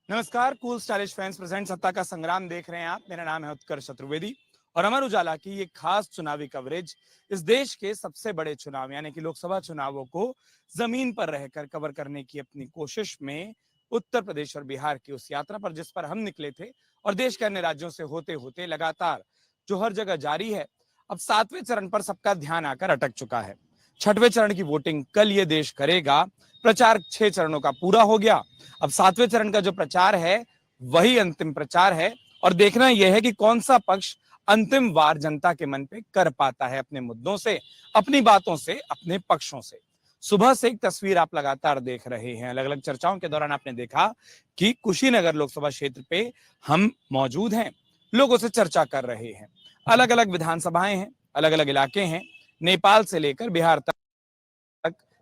नमस्कार, cool stylish fans present सत्ता का संग्राम देख रहे हैं आप। मेरा नाम है उत्कर्ष चतुर्वेदी और अमर उजाला की ये खास चुनावी कवरेज इस देश के सबसे बड़े चुनाव यानी कि लोकसभा चुनावों को जमीन पर रहकर कवर करने की अपनी कोशिश में उत्तर प्रदेश और बिहार की उस यात्रा पर जिस पर हम निकले थे और देश के अन्य राज्यों से होते होते लगातार जो हर जगह जारी है, अब 7वें चरण पर सबका ध्यान आकर अटक चुका है। 6वें चरण की वोटिंग कल ये देश करेगा। प्रचार 6 चरणों का पूरा हो गया। अब 7वें चरण का जो प्रचार है वही अंतिम प्रचार है और देखना यह है कि कौन सा पक्ष अंतिम वार जनता के मन पे कर पाता है अपने मुद्दों से, अपनी बातों से, अपने पक्षों से। सुबह से एक तस्वीर आप लगातार देख रहे हैं। अलग अलग चर्चाओं के दौरान आपने देखा कि कुशीनगर लोकसभा क्षेत्र पे हम मौजूद हैं, लोगों से चर्चा कर रहे हैं। अलग अलग विधानसभाएं हैं, अलग अलग इलाके हैं, नेपाल से लेकर बिहार तक।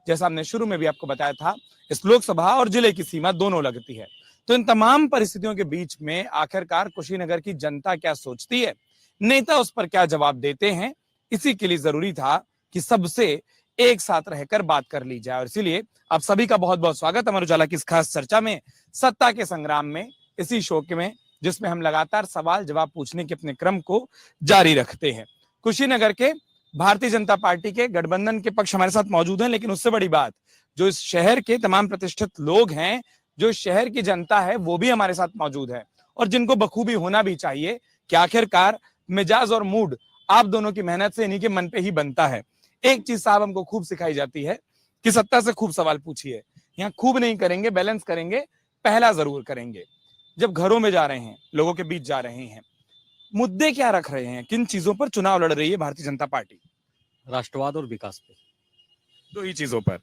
जैसा हमने शुरू में भी आपको बताया था, इस लोकसभा और जिले की सीमा दोनों लगती है। तो इन तमाम परिस्थितियों के बीच में आखिरकार कुशीनगर की जनता क्या सोचती है, नेता उस पर क्या जवाब देते हैं, इसी के लिए जरूरी था कि सबसे एक साथ रहकर बात कर ली जाए। और इसीलिए आप सभी का बहुत बहुत स्वागत अमर उजाला की इस खास चर्चा में, सत्ता के संग्राम में, इसी शो में जिसमें हम लगातार सवाल जवाब पूछने के अपने क्रम को जारी रखते हैं। कुशीनगर के भारतीय जनता पार्टी के गठबंधन के पक्ष हमारे साथ मौजूद हैं, लेकिन उससे बड़ी बात, जो इस शहर के तमाम प्रतिष्ठित लोग हैं, जो इस शहर की जनता है, वो भी हमारे साथ मौजूद है और जिनको बखूबी होना भी चाहिए कि आखिरकार मिजाज और मूड आप दोनों की मेहनत से इन्हीं के मन पे ही बनता है। एक चीज साहब हमको खूब सिखाई जाती है कि सत्ता से खूब सवाल पूछिए। यहाँ खूब नहीं करेंगे, बैलेंस करेंगे, पहला जरूर करेंगे। जब घरों में जा रहे हैं, लोगों के बीच जा रहे हैं, मुद्दे क्या रख रहे हैं, किन चीजों पर चुनाव लड़ रही है भारतीय जनता पार्टी? राष्ट्रवाद और विकास पे, दो ही चीजों पर।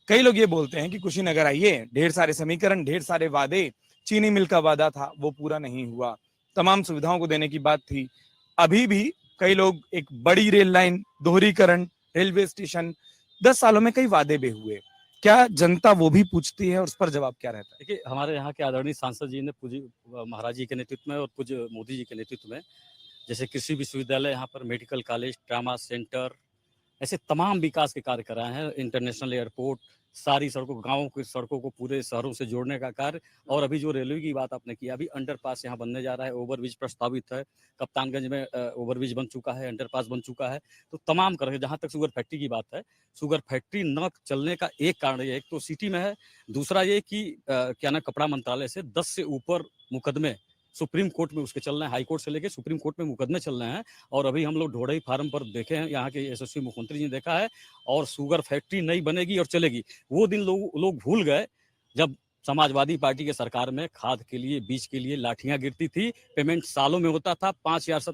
कई लोग ये बोलते हैं कि कुशीनगर आइए, ढेर सारे समीकरण, ढेर सारे वादे, चीनी मिल का वादा था वो पूरा नहीं हुआ, तमाम सुविधाओं को देने की बात थी। अभी भी कई लोग एक बड़ी रेल लाइन, दोहरीकरण, रेलवे स्टेशन, 10 सालों में कई वादे भी हुए। क्या जनता वो भी पूछती है और उस पर जवाब क्या रहता है? देखिए हमारे यहाँ के आदरणीय सांसद जी ने पूज्य महाराज जी के नेतृत्व में और पूज्य मोदी जी के नेतृत्व में, जैसे कृषि विश्वविद्यालय, यहाँ पर मेडिकल कॉलेज, ट्रामा सेंटर, ऐसे तमाम विकास के कार्य कराए हैं। इंटरनेशनल एयरपोर्ट, सारी सड़कों, गाँव की सड़कों को पूरे शहरों से जोड़ने का कार्य। और अभी जो रेलवे की बात आपने की, अभी अंडरपास यहाँ बनने जा रहा है, ओवरब्रिज प्रस्तावित है, कप्तानगंज में ओवरब्रिज बन चुका है, अंडरपास बन चुका है। तो तमाम कर, जहाँ तक शुगर फैक्ट्री की बात है, शुगर फैक्ट्री न चलने का एक कारण ये, एक तो सिटी में है, दूसरा ये कि क्या ना, कपड़ा मंत्रालय से 10 से ऊपर मुकदमे सुप्रीम कोर्ट में उसके चल रहे हैं, हाई कोर्ट से लेके सुप्रीम कोर्ट में मुकदमे चल रहे हैं। और अभी हम लोग ढोड़ई फार्म पर देखे हैं, यहाँ के यशस्वी मुख्यमंत्री जी ने देखा है, और शुगर फैक्ट्री नहीं बनेगी और चलेगी। वो दिन लोग भूल गए जब समाजवादी पार्टी के सरकार में खाद के लिए, बीज के लिए लाठियां गिरती थी, पेमेंट सालों में होता था, 5,000,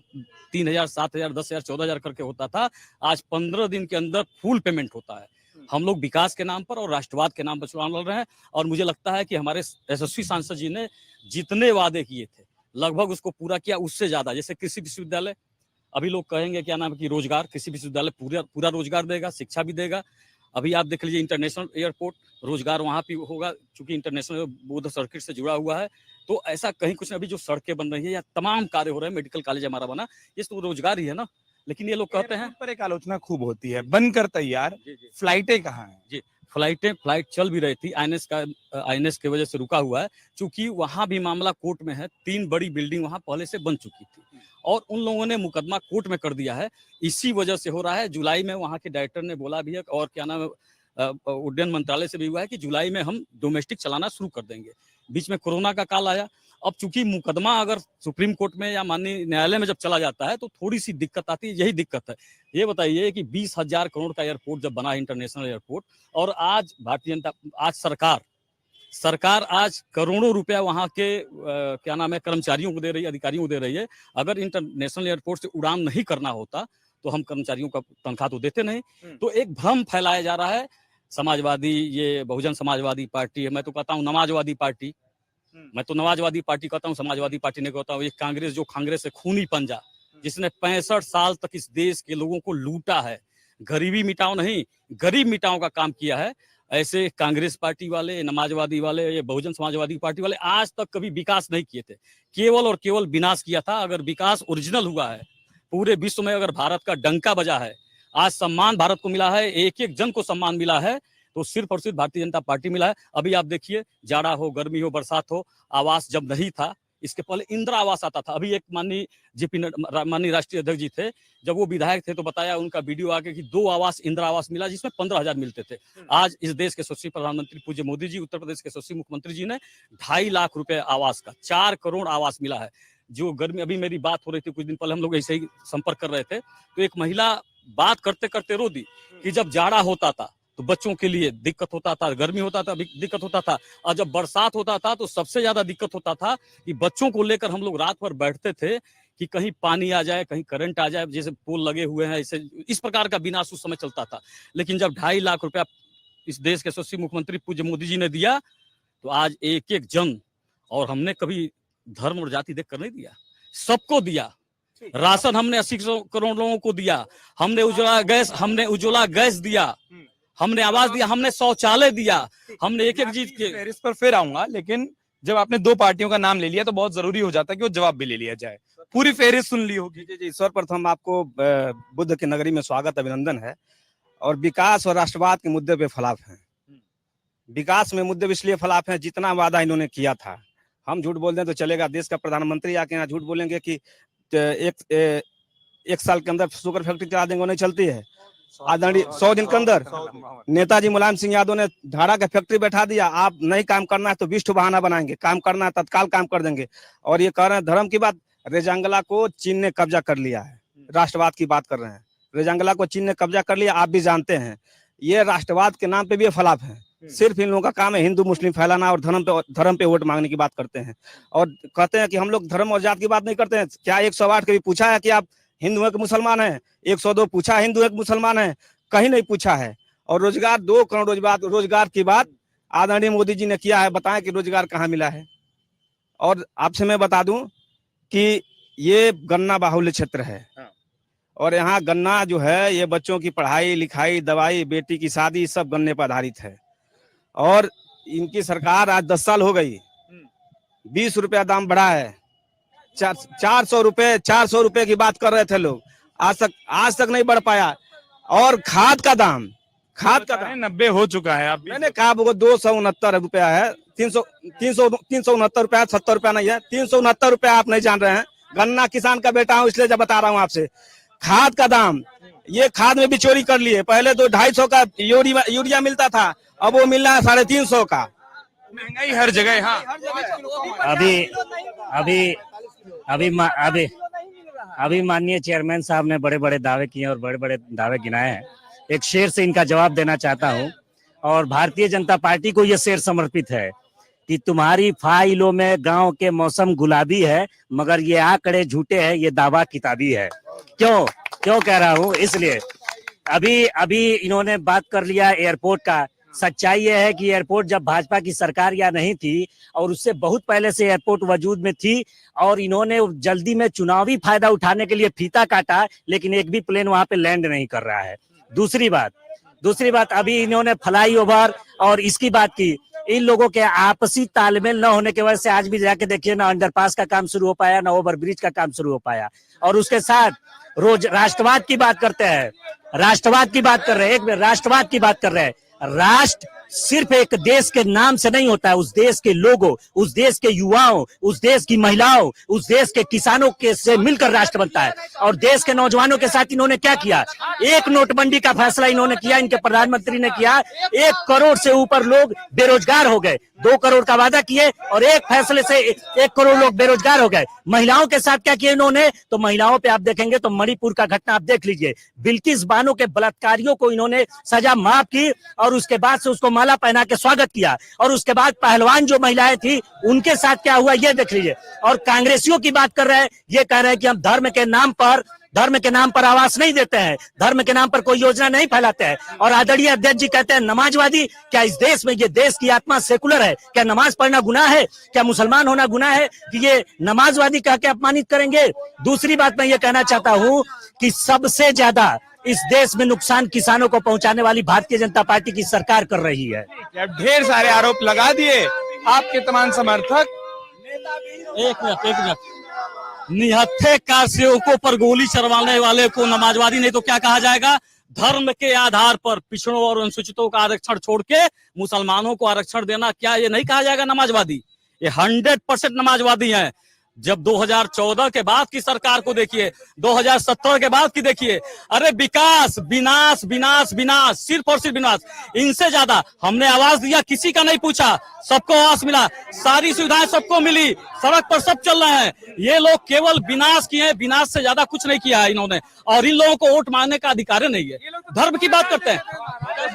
3,000, 7,000, 10,000, 14,000 करके होता था। आज 15 दिन के अंदर फुल पेमेंट होता है। हम लोग विकास के नाम पर और राष्ट्रवाद के नाम पर चुनाव लड़ रहे हैं। और मुझे लगता है कि हमारे यशस्वी सांसद जी ने जितने वादे किए थे लगभग उसको पूरा किया, उससे ज्यादा। जैसे कृषि विश्वविद्यालय, अभी लोग कहेंगे क्या नाम है कि रोजगार, कृषि विश्वविद्यालय पूरा रोजगार देगा, शिक्षा भी देगा। अभी आप देख लीजिए इंटरनेशनल एयरपोर्ट, रोजगार वहाँ भी होगा, चूंकि इंटरनेशनल बुद्ध सर्किट से जुड़ा हुआ है। तो ऐसा कहीं कुछ नहीं, अभी जो सड़कें बन रही है या तमाम कार्य हो रहे हैं, मेडिकल कॉलेज हमारा बना, ये तो रोजगार ही है ना। लेकिन ये लोग कहते हैं, पर एक आलोचना खूब होती है, बनकर तैयार, फ्लाइटें कहाँ हैं? जी, फ्लाइट चल भी रही थी, आईएनएस की वजह से रुका हुआ है, क्योंकि वहां भी मामला कोर्ट में है। 3 बड़ी बिल्डिंग वहां पहले से बन चुकी थी और उन लोगों ने मुकदमा कोर्ट में कर दिया है, इसी वजह से हो रहा है। जुलाई में वहां के डायरेक्टर ने बोला भी है, और क्या नाम है, उड्डयन मंत्रालय से भी हुआ है कि जुलाई में हम डोमेस्टिक चलाना शुरू कर देंगे। बीच में कोरोना का काल आया। अब चूंकि मुकदमा अगर सुप्रीम कोर्ट में या माननीय न्यायालय में जब चला जाता है तो थोड़ी सी दिक्कत आती है, यही दिक्कत है। ये बताइए कि 20,000 करोड़ का एयरपोर्ट जब बना है, इंटरनेशनल एयरपोर्ट, और आज भारतीय जनता, आज सरकार आज करोड़ों रुपया वहां के क्या नाम है, कर्मचारियों को दे रही है, अधिकारियों को दे रही है। अगर इंटरनेशनल एयरपोर्ट से उड़ान नहीं करना होता तो हम कर्मचारियों का तनख्वाह तो देते नहीं। तो एक भ्रम फैलाया जा रहा है। समाजवादी, ये बहुजन समाजवादी पार्टी है, मैं तो कहता हूँ नमाजवादी पार्टी, मैं तो नमाजवादी पार्टी कहता हूँ, समाजवादी पार्टी नहीं कहता हूँ। ये कांग्रेस, जो कांग्रेस है खूनी पंजा, जिसने 65 साल तक इस देश के लोगों को लूटा है, गरीबी मिटाओ नहीं, गरीब मिटाओ का काम किया है। ऐसे कांग्रेस पार्टी वाले, नमाजवादी वाले, ये बहुजन समाजवादी पार्टी वाले आज तक कभी विकास नहीं किए थे, केवल और केवल विनाश किया था। अगर विकास ओरिजिनल हुआ है, पूरे विश्व में अगर भारत का डंका बजा है, आज सम्मान भारत को मिला है, एक एक जन को सम्मान मिला है, तो सिर्फ और सिर्फ भारतीय जनता पार्टी मिला है। अभी आप देखिए, जाड़ा हो, गर्मी हो, बरसात हो, आवास जब नहीं था, इसके पहले इंदिरा आवास आता था। अभी एक माननीय माननीय राष्ट्रीय अध्यक्ष जी थे, जब वो विधायक थे तो बताया उनका वीडियो आके कि 2 आवास इंदिरा आवास मिला जिसमें 15,000 मिलते थे। आज इस देश के यशस्वी प्रधानमंत्री पूज्य मोदी जी, उत्तर प्रदेश के यशस्वी मुख्यमंत्री जी ने 2.5 लाख रुपए आवास का 4 करोड़ आवास मिला है। जो गर्मी, अभी मेरी बात हो रही थी कुछ दिन पहले, हम लोग ऐसे ही संपर्क कर रहे थे, तो एक महिला बात करते करते रो दी कि जब जाड़ा होता था तो बच्चों के लिए दिक्कत होता था, गर्मी होता था दिक्कत होता था, और जब बरसात होता था तो सबसे ज्यादा दिक्कत होता था कि बच्चों को लेकर हम लोग रात भर बैठते थे कि कहीं पानी आ जाए, कहीं करंट आ जाए, जैसे पोल लगे हुए हैं, इस प्रकार का विनाश उस समय चलता था। लेकिन जब 2.5 लाख रुपया इस देश के यशस्वी मुख्यमंत्री पूज्य मोदी जी ने दिया, तो आज एक एक जन, और हमने कभी धर्म और जाति देखकर नहीं दिया, सबको दिया। राशन हमने 80 करोड़ लोगों को दिया, हमने उज्ज्वला गैस दिया, हमने आवास दिया, हमने शौचालय दिया, हमने एक एक चीज के। फेरिस्त पर फिर आऊंगा, लेकिन जब आपने 2 पार्टियों का नाम ले लिया तो बहुत जरूरी हो जाता है कि वो जवाब भी ले लिया जाए। पूरी फेरिस्त सुन ली होगी। जी जी, सर्वप्रथम आपको बुद्ध की नगरी में स्वागत, अभिनंदन है। और विकास और राष्ट्रवाद के मुद्दे पे फलाफ हैं। विकास में मुद्दे इसलिए फलाफ हैं, जितना वादा इन्होंने किया था, हम झूठ बोल दें तो चलेगा। देश का प्रधानमंत्री आके यहाँ झूठ बोलेंगे कि एक साल के अंदर शुगर फैक्ट्री चला देंगे, नहीं चलती है। आदरणीय 100 दिन के अंदर नेताजी मुलायम सिंह यादव ने धारा का फैक्ट्री बैठा दिया। आप नहीं काम करना है तो 20 बहाना बनाएंगे, काम करना है तत्काल काम कर देंगे। और ये कह रहे हैं धर्म की बात, रेजांगला को चीन ने कब्जा कर लिया है। राष्ट्रवाद की बात कर रहे हैं, रेजांगला को चीन ने कब्जा कर लिया, आप भी जानते हैं। ये राष्ट्रवाद के नाम पे भी फलाफ है। सिर्फ इन लोगों का काम है हिंदू मुस्लिम फैलाना और धर्म पे वोट मांगने की बात करते हैं। और कहते हैं कि हम लोग धर्म और जात की बात नहीं करते हैं। क्या 108 कभी पूछा है कि आप हिंदू है कि मुसलमान है? 102 पूछा हिंदू है कि मुसलमान है? कहीं नहीं पूछा है। और रोजगार, 2 करोड़ रोजगार की बात आदरणीय मोदी जी ने किया है। बताएं कि रोजगार कहाँ मिला है। और आपसे मैं बता दूं कि ये गन्ना बाहुल्य क्षेत्र है, और यहाँ गन्ना जो है, ये बच्चों की पढ़ाई लिखाई, दवाई, बेटी की शादी, सब गन्ने पर आधारित है। और इनकी सरकार आज 10 साल हो गई, 20 रुपया दाम बढ़ा है। 400 रुपए की बात कर रहे थे लोग, आज तक नहीं बढ़ पाया। और खाद का दाम 90 हो चुका है। आप मैंने कहा वो 269 रुपया है, 369 रुपया, 70 रुपया नहीं है, 369 रुपया। आप नहीं जान रहे हैं, गन्ना किसान का बेटा हूँ इसलिए जब बता रहा हूँ आपसे। खाद का दाम, ये खाद में भी चोरी कर लिए। पहले तो 250 का यूरिया मिलता था, अब वो मिल रहा है 350 का। महंगाई हर जगह। हाँ, अभी माननीय चेयरमैन साहब ने बड़े बड़े दावे किए और बड़े बड़े दावे गिनाए हैं। एक शेर से इनका जवाब देना चाहता हूं, और भारतीय जनता पार्टी को यह शेर समर्पित है कि तुम्हारी फाइलों में गांव के मौसम गुलाबी है, मगर ये आंकड़े झूठे हैं, ये दावा किताबी है। क्यों कह रहा हूं? इसलिए अभी इन्होंने बात कर लिया एयरपोर्ट का। सच्चाई यह है कि एयरपोर्ट जब भाजपा की सरकार या नहीं थी, और उससे बहुत पहले से एयरपोर्ट वजूद में थी, और इन्होंने जल्दी में चुनावी फायदा उठाने के लिए फीता काटा, लेकिन एक भी प्लेन वहां पे लैंड नहीं कर रहा है। दूसरी बात अभी इन्होंने फ्लाई ओवर और इसकी बात की। इन लोगों के आपसी तालमेल न होने की वजह से आज भी जाके देखिए, ना अंडरपास का काम शुरू हो पाया, ना ओवरब्रिज का काम शुरू हो पाया। और उसके साथ रोज राष्ट्रवाद की बात करते हैं, राष्ट्रवाद की बात कर रहे हैं। राष्ट्र सिर्फ एक देश के नाम से नहीं होता है, उस देश के लोगों, उस देश के युवाओं, उस देश की महिलाओं, उस देश के किसानों के से मिलकर राष्ट्र बनता है। और देश के नौजवानों के साथ इन्होंने क्या किया? एक नोटबंदी का फैसला इन्होंने किया, इनके प्रधानमंत्री ने किया। 1 करोड़ से ऊपर लोग बेरोजगार हो गए। 2 करोड़ का वादा किए और एक फैसले से 1 करोड़ लोग बेरोजगार हो गए। महिलाओं के साथ क्या किया इन्होंने? तो महिलाओं पे आप देखेंगे तो मणिपुर का घटना आप देख लीजिए। बिल्किस बानो के बलात्कारियों को इन्होंने सजा माफ की, और उसके बाद से उसको माला पहना के स्वागत किया। और उसके बाद पहलवान जो महिलाएं थी उनके साथ क्या हुआ ये देख लीजिए। और कांग्रेसियों की बात कर रहे हैं, ये कह रहे हैं कि हम धर्म के नाम पर आवास नहीं देते हैं, धर्म के नाम पर कोई योजना नहीं फैलाते हैं। और आदरणीय अध्यक्ष जी कहते हैं नमाजवादी। क्या इस देश में, ये देश की आत्मा सेकुलर है? क्या नमाज पढ़ना गुनाह है? क्या मुसलमान होना गुनाह है कि ये नमाजवादी कह के अपमानित करेंगे? दूसरी बात मैं ये कहना चाहता हूं कि सबसे ज्यादा इस देश में नुकसान किसानों को पहुंचाने वाली भारतीय जनता पार्टी की सरकार कर रही है। ढेर सारे आरोप लगा दिए आपके तमाम समर्थक। एक मिनट, निहत्थे कारसेवकों पर गोली चलवाने वाले को नमाजवादी नहीं तो क्या कहा जाएगा? धर्म के आधार पर पिछड़ों और अनुसूचितों का आरक्षण छोड़ के मुसलमानों को आरक्षण देना, क्या ये नहीं कहा जाएगा नमाजवादी? ये 100% नमाजवादी हैं। जब 2014 के बाद की सरकार को देखिए, 2017 के बाद की देखिए, अरे विकास, विनाश विनाश विनाश, सिर्फ और सिर्फ विनाश। इनसे ज्यादा हमने आवाज दिया, किसी का नहीं पूछा, सबको आवाज मिला, सारी सुविधाएं सबको मिली, सड़क पर सब चल रहे हैं। ये लोग केवल विनाश किए हैं, विनाश से ज्यादा कुछ नहीं किया है इन्होंने। और इन लोगों को वोट मांगने का अधिकार नहीं है। धर्म की बात करते हैं,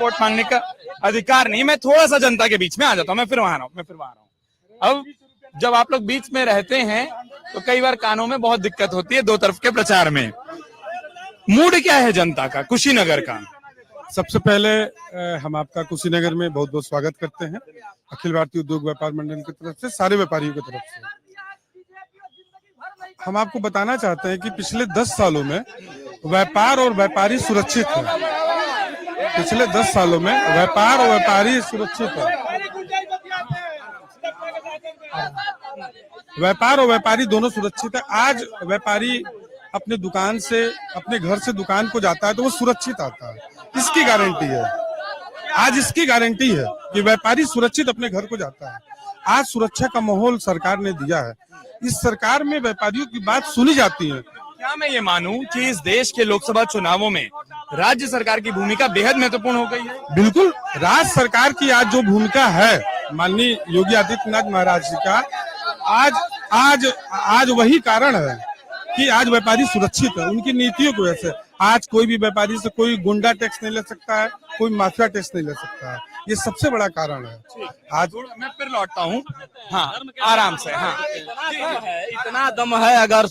वोट मांगने का अधिकार नहीं। मैं थोड़ा सा जनता के बीच में आ जाता हूँ, मैं फिर वहां आ रहा हूँ। अब जब आप लोग बीच में रहते हैं तो कई बार कानों में बहुत दिक्कत होती है दो तरफ के प्रचार में। मूड क्या है जनता का कुशीनगर का? सबसे पहले हम आपका कुशीनगर में बहुत बहुत स्वागत करते हैं, अखिल भारतीय उद्योग व्यापार मंडल की तरफ से, सारे व्यापारियों की तरफ से। हम आपको बताना चाहते हैं कि पिछले 10 सालों में व्यापार और व्यापारी सुरक्षित है। पिछले 10 सालों में व्यापार और व्यापारी सुरक्षित है। व्यापार और व्यापारी दोनों सुरक्षित है। आज व्यापारी अपने दुकान से, अपने घर से दुकान को जाता है तो वो सुरक्षित आता है, इसकी गारंटी है। आज इसकी गारंटी है कि व्यापारी सुरक्षित अपने घर को जाता है। आज सुरक्षा का माहौल सरकार ने दिया है। इस सरकार में व्यापारियों की बात सुनी जाती है। क्या मैं ये मानूं कि इस देश के लोकसभा चुनावों में राज्य सरकार की भूमिका बेहद महत्वपूर्ण हो गई है? बिल्कुल, राज्य सरकार की आज जो भूमिका है माननीय योगी आदित्यनाथ महाराज जी का, आज वही कारण है कि आज व्यापारी सुरक्षित है उनकी नीतियों की वजह से। आज कोई भी व्यापारी से कोई गुंडा टैक्स नहीं ले सकता है, कोई माफिया टैक्स नहीं ले सकता है। ये सबसे बड़ा कारण है। आज मैं फिर लौटता हूँ। हाँ, आराम से। हाँ, इतना दम है, अगर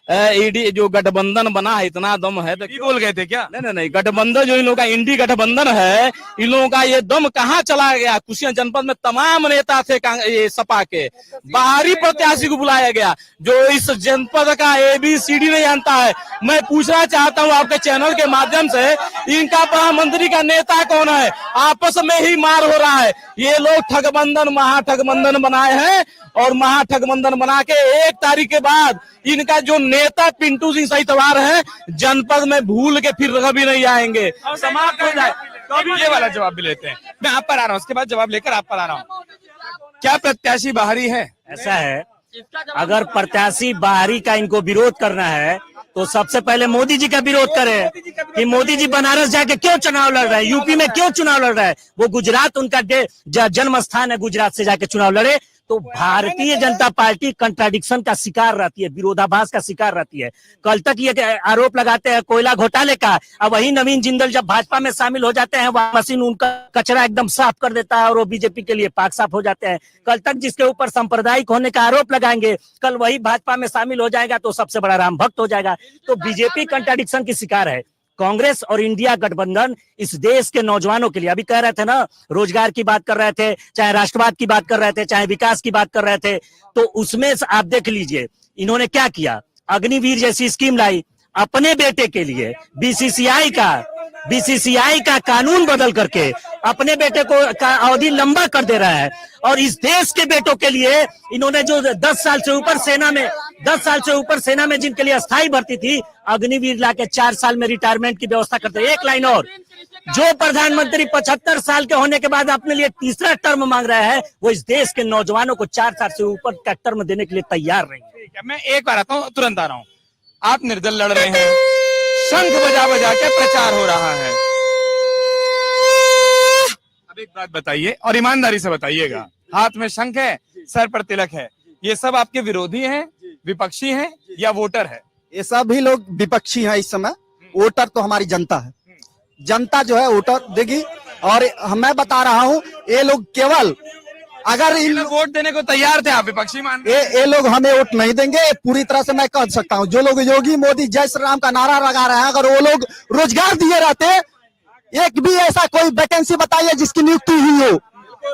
ईडी जो गठबंधन बना है इतना दम है तो बोल गए थे क्या? नहीं, गठबंधन जो इन लोगों का इंडी गठबंधन है, इन लोगों का ये दम कहाँ चला गया? कुशीनगर जनपद में तमाम नेता थे ये सपा के, बाहरी प्रत्याशी को बुलाया गया जो इस जनपद का ABCD नहीं जानता है। मैं पूछना चाहता हूँ आपके चैनल के माध्यम से, इनका प्रधानमंत्री का नेता कौन है? आपस में ही मार हो रहा है। ये लोग ठगबंधन, महाठगबंधन बनाए हैं और महाठगबंधन बना के 1 तारीख के बाद इनका जो नेता पिंटू सिंह सहितवार है जनपद में भूल के फिर कभी नहीं आएंगे, समाप्त हो जाए। तो अभी ये वाला जवाब भी लेते हैं। मैं आप पर आ रहा हूँ, उसके बाद जवाब लेकर आप पर आ रहा हूँ। क्या प्रत्याशी बाहरी है? ऐसा है, अगर प्रत्याशी बाहरी का इनको विरोध करना है तो सबसे पहले मोदी जी का विरोध करें कि मोदी जी बनारस जाके क्यों चुनाव लड़ रहे हैं, यूपी में क्यों चुनाव लड़ रहे हैं। वो गुजरात उनका जन्म स्थान है, गुजरात से जाके चुनाव लड़े। तो भारतीय जनता पार्टी कंट्राडिक्शन का शिकार रहती है, विरोधाभास का शिकार रहती है। कल तक ये आरोप लगाते हैं कोयला घोटाले का, अब वही नवीन जिंदल जब भाजपा में शामिल हो जाते हैं, वह मशीन उनका कचरा एकदम साफ कर देता है और वो बीजेपी के लिए पाक साफ हो जाते हैं। कल तक जिसके ऊपर सांप्रदायिक होने का आरोप लगाएंगे, कल वही भाजपा में शामिल हो जाएगा तो सबसे बड़ा राम भक्त हो जाएगा। तो बीजेपी कंट्राडिक्शन की शिकार है। कांग्रेस और इंडिया गठबंधन इस देश के नौजवानों के लिए, अभी कह रहे थे ना, रोजगार की बात कर रहे थे, चाहे राष्ट्रवाद की बात कर रहे थे, चाहे विकास की बात कर रहे थे, तो उसमें आप देख लीजिए इन्होंने क्या किया। अग्निवीर जैसी स्कीम लाई अपने बेटे के लिए, बीसीसीआई का कानून बदल करके अपने बेटे को का अवधि लंबा कर दे रहा है। और इस देश के बेटों के लिए इन्होंने जो 10 साल से ऊपर सेना में जिनके लिए अस्थायी भर्ती थी, अग्निवीर लाके 4 साल में रिटायरमेंट की व्यवस्था करते। एक लाइन और, जो प्रधानमंत्री 75 साल के होने के बाद अपने लिए तीसरा टर्म मांग रहा है, वो इस देश के नौजवानों को 4 साल से ऊपर का टर्म देने के लिए तैयार नहीं है। मैं एक बार आता हूँ, तुरंत आ रहा हूँ। आप निर्दल लड़ रहे हैं, शंख बजा बजा के प्रचार हो रहा है। अब एक बात बताइए और ईमानदारी से बताइएगा, हाथ में शंख है, सर पर तिलक है, ये सब आपके विरोधी हैं, विपक्षी हैं या वोटर है? ये सब भी लोग विपक्षी हैं इस समय। वोटर तो हमारी जनता है, जनता जो है वोटर देगी। और मैं बता रहा हूँ, ये लोग केवल अगर इन वोट देने को तैयार थे, आप विपक्षी मान रहे हैं? ये लोग हमें वोट नहीं देंगे, पूरी तरह से मैं कह सकता हूँ। जो लोग योगी मोदी जय श्री राम का नारा लगा रहे हैं, अगर वो लोग रोजगार दिए रहते, एक भी ऐसा कोई वैकेंसी बताइए जिसकी नियुक्ति हुई हो,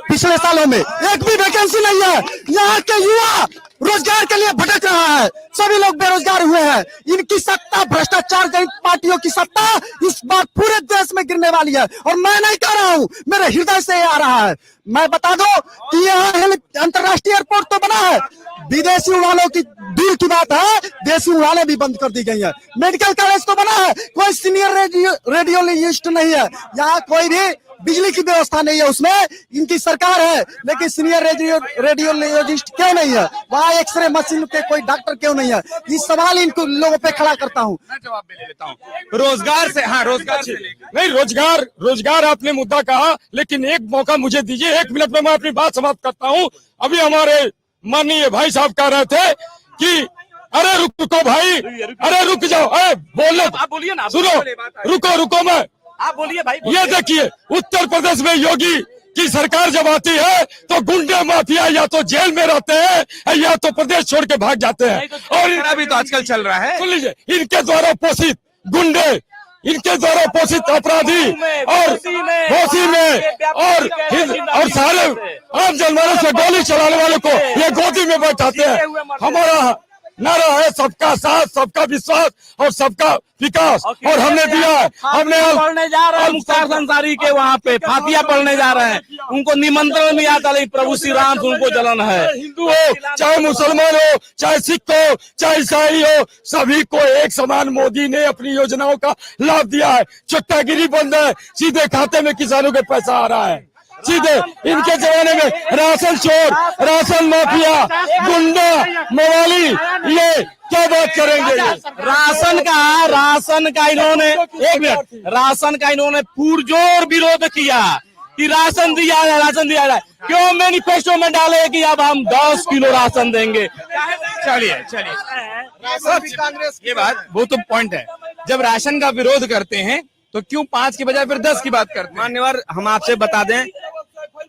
पिछले सालों में एक भी वैकेंसी नहीं है। यहाँ के युवा रोजगार के लिए भटक रहा है, सभी लोग बेरोजगार हुए हैं। इनकी सत्ता, भ्रष्टाचार जनित पार्टियों की सत्ता इस बार पूरे देश में गिरने वाली है। और मैं नहीं कह रहा हूँ, मेरे हृदय से आ रहा है। मैं बता दो कि यहाँ अंतर्राष्ट्रीय एयरपोर्ट तो बना है, विदेशी वालों की दूर की बात है, देशी वाले भी बंद कर दी गई है। मेडिकल कॉलेज तो बना है, कोई सीनियर रेडियोलॉजिस्ट नहीं है। यहाँ कोई भी बिजली की व्यवस्था नहीं है, उसमें इनकी सरकार है, लेकिन सीनियर रेडियोलॉजिस्ट क्यों नहीं है? वहाँ एक्सरे मशीन के कोई डॉक्टर क्यों नहीं है? ये सवाल इनको लोगों पे खड़ा करता हूँ। मैं जवाब भी ले लेता हूँ। रोजगार से, हाँ रोजगार से नहीं, रोजगार आपने मुद्दा कहा, लेकिन एक मौका मुझे दीजिए, 1 मिनट में मैं अपनी बात समाप्त करता हूँ। अभी हमारे माननीय भाई साहब कह रहे थे कि अरे रुको भाई, अरे रुक जाओ, अरे बोलो, आप बोलिए ना, सुनो, रुको मैं, आप बोलिए भाई। ये देखिए, उत्तर प्रदेश में योगी की सरकार जब आती है तो गुंडे माफिया या तो जेल में रहते हैं या तो प्रदेश छोड़ के भाग जाते हैं। और अभी तो आजकल चल रहा है। सुन लीजिए, इनके द्वारा पोषित गुंडे, इनके द्वारा पोषित अपराधी और घोसी में और सारे आम जनमानस से गोली चलाने वालों को ये गोदी में बैठाते हैं। हमारा नारा है सबका साथ, सबका विश्वास और सबका विकास, और हमने दिया है। हमने पढ़ने जा रहे हैं मुख्तार अंसारी के वहाँ पे, फातिया पढ़ने जा रहे हैं, उनको निमंत्रण नहीं आता, लेकिन प्रभु श्री राम से उनको जलन है। हिंदू हो, चाहे मुसलमान हो, चाहे सिख हो, चाहे ईसाई हो, सभी को एक समान मोदी ने अपनी योजनाओं का लाभ दिया है। चुट्टागिरी बंद है, सीधे खाते में किसानों के पैसा आ रहा है सीधे। इनके जमाने में राशन चोर, राशन माफिया, गुंडा, मवाली, ये क्या बात करेंगे? राशन का इन्होंने, एक मिनट, राशन का इन्होंने पुरजोर विरोध किया कि राशन दिया जाए। क्यों मैनिफेस्टो में डाले कि अब हम 10 किलो राशन देंगे? चलिए ये बात, वो तो पॉइंट है। जब राशन का विरोध करते हैं तो क्यों 5 की बजाय फिर 10 की बात करते हैं? मान्यवर, हम आपसे बता दें,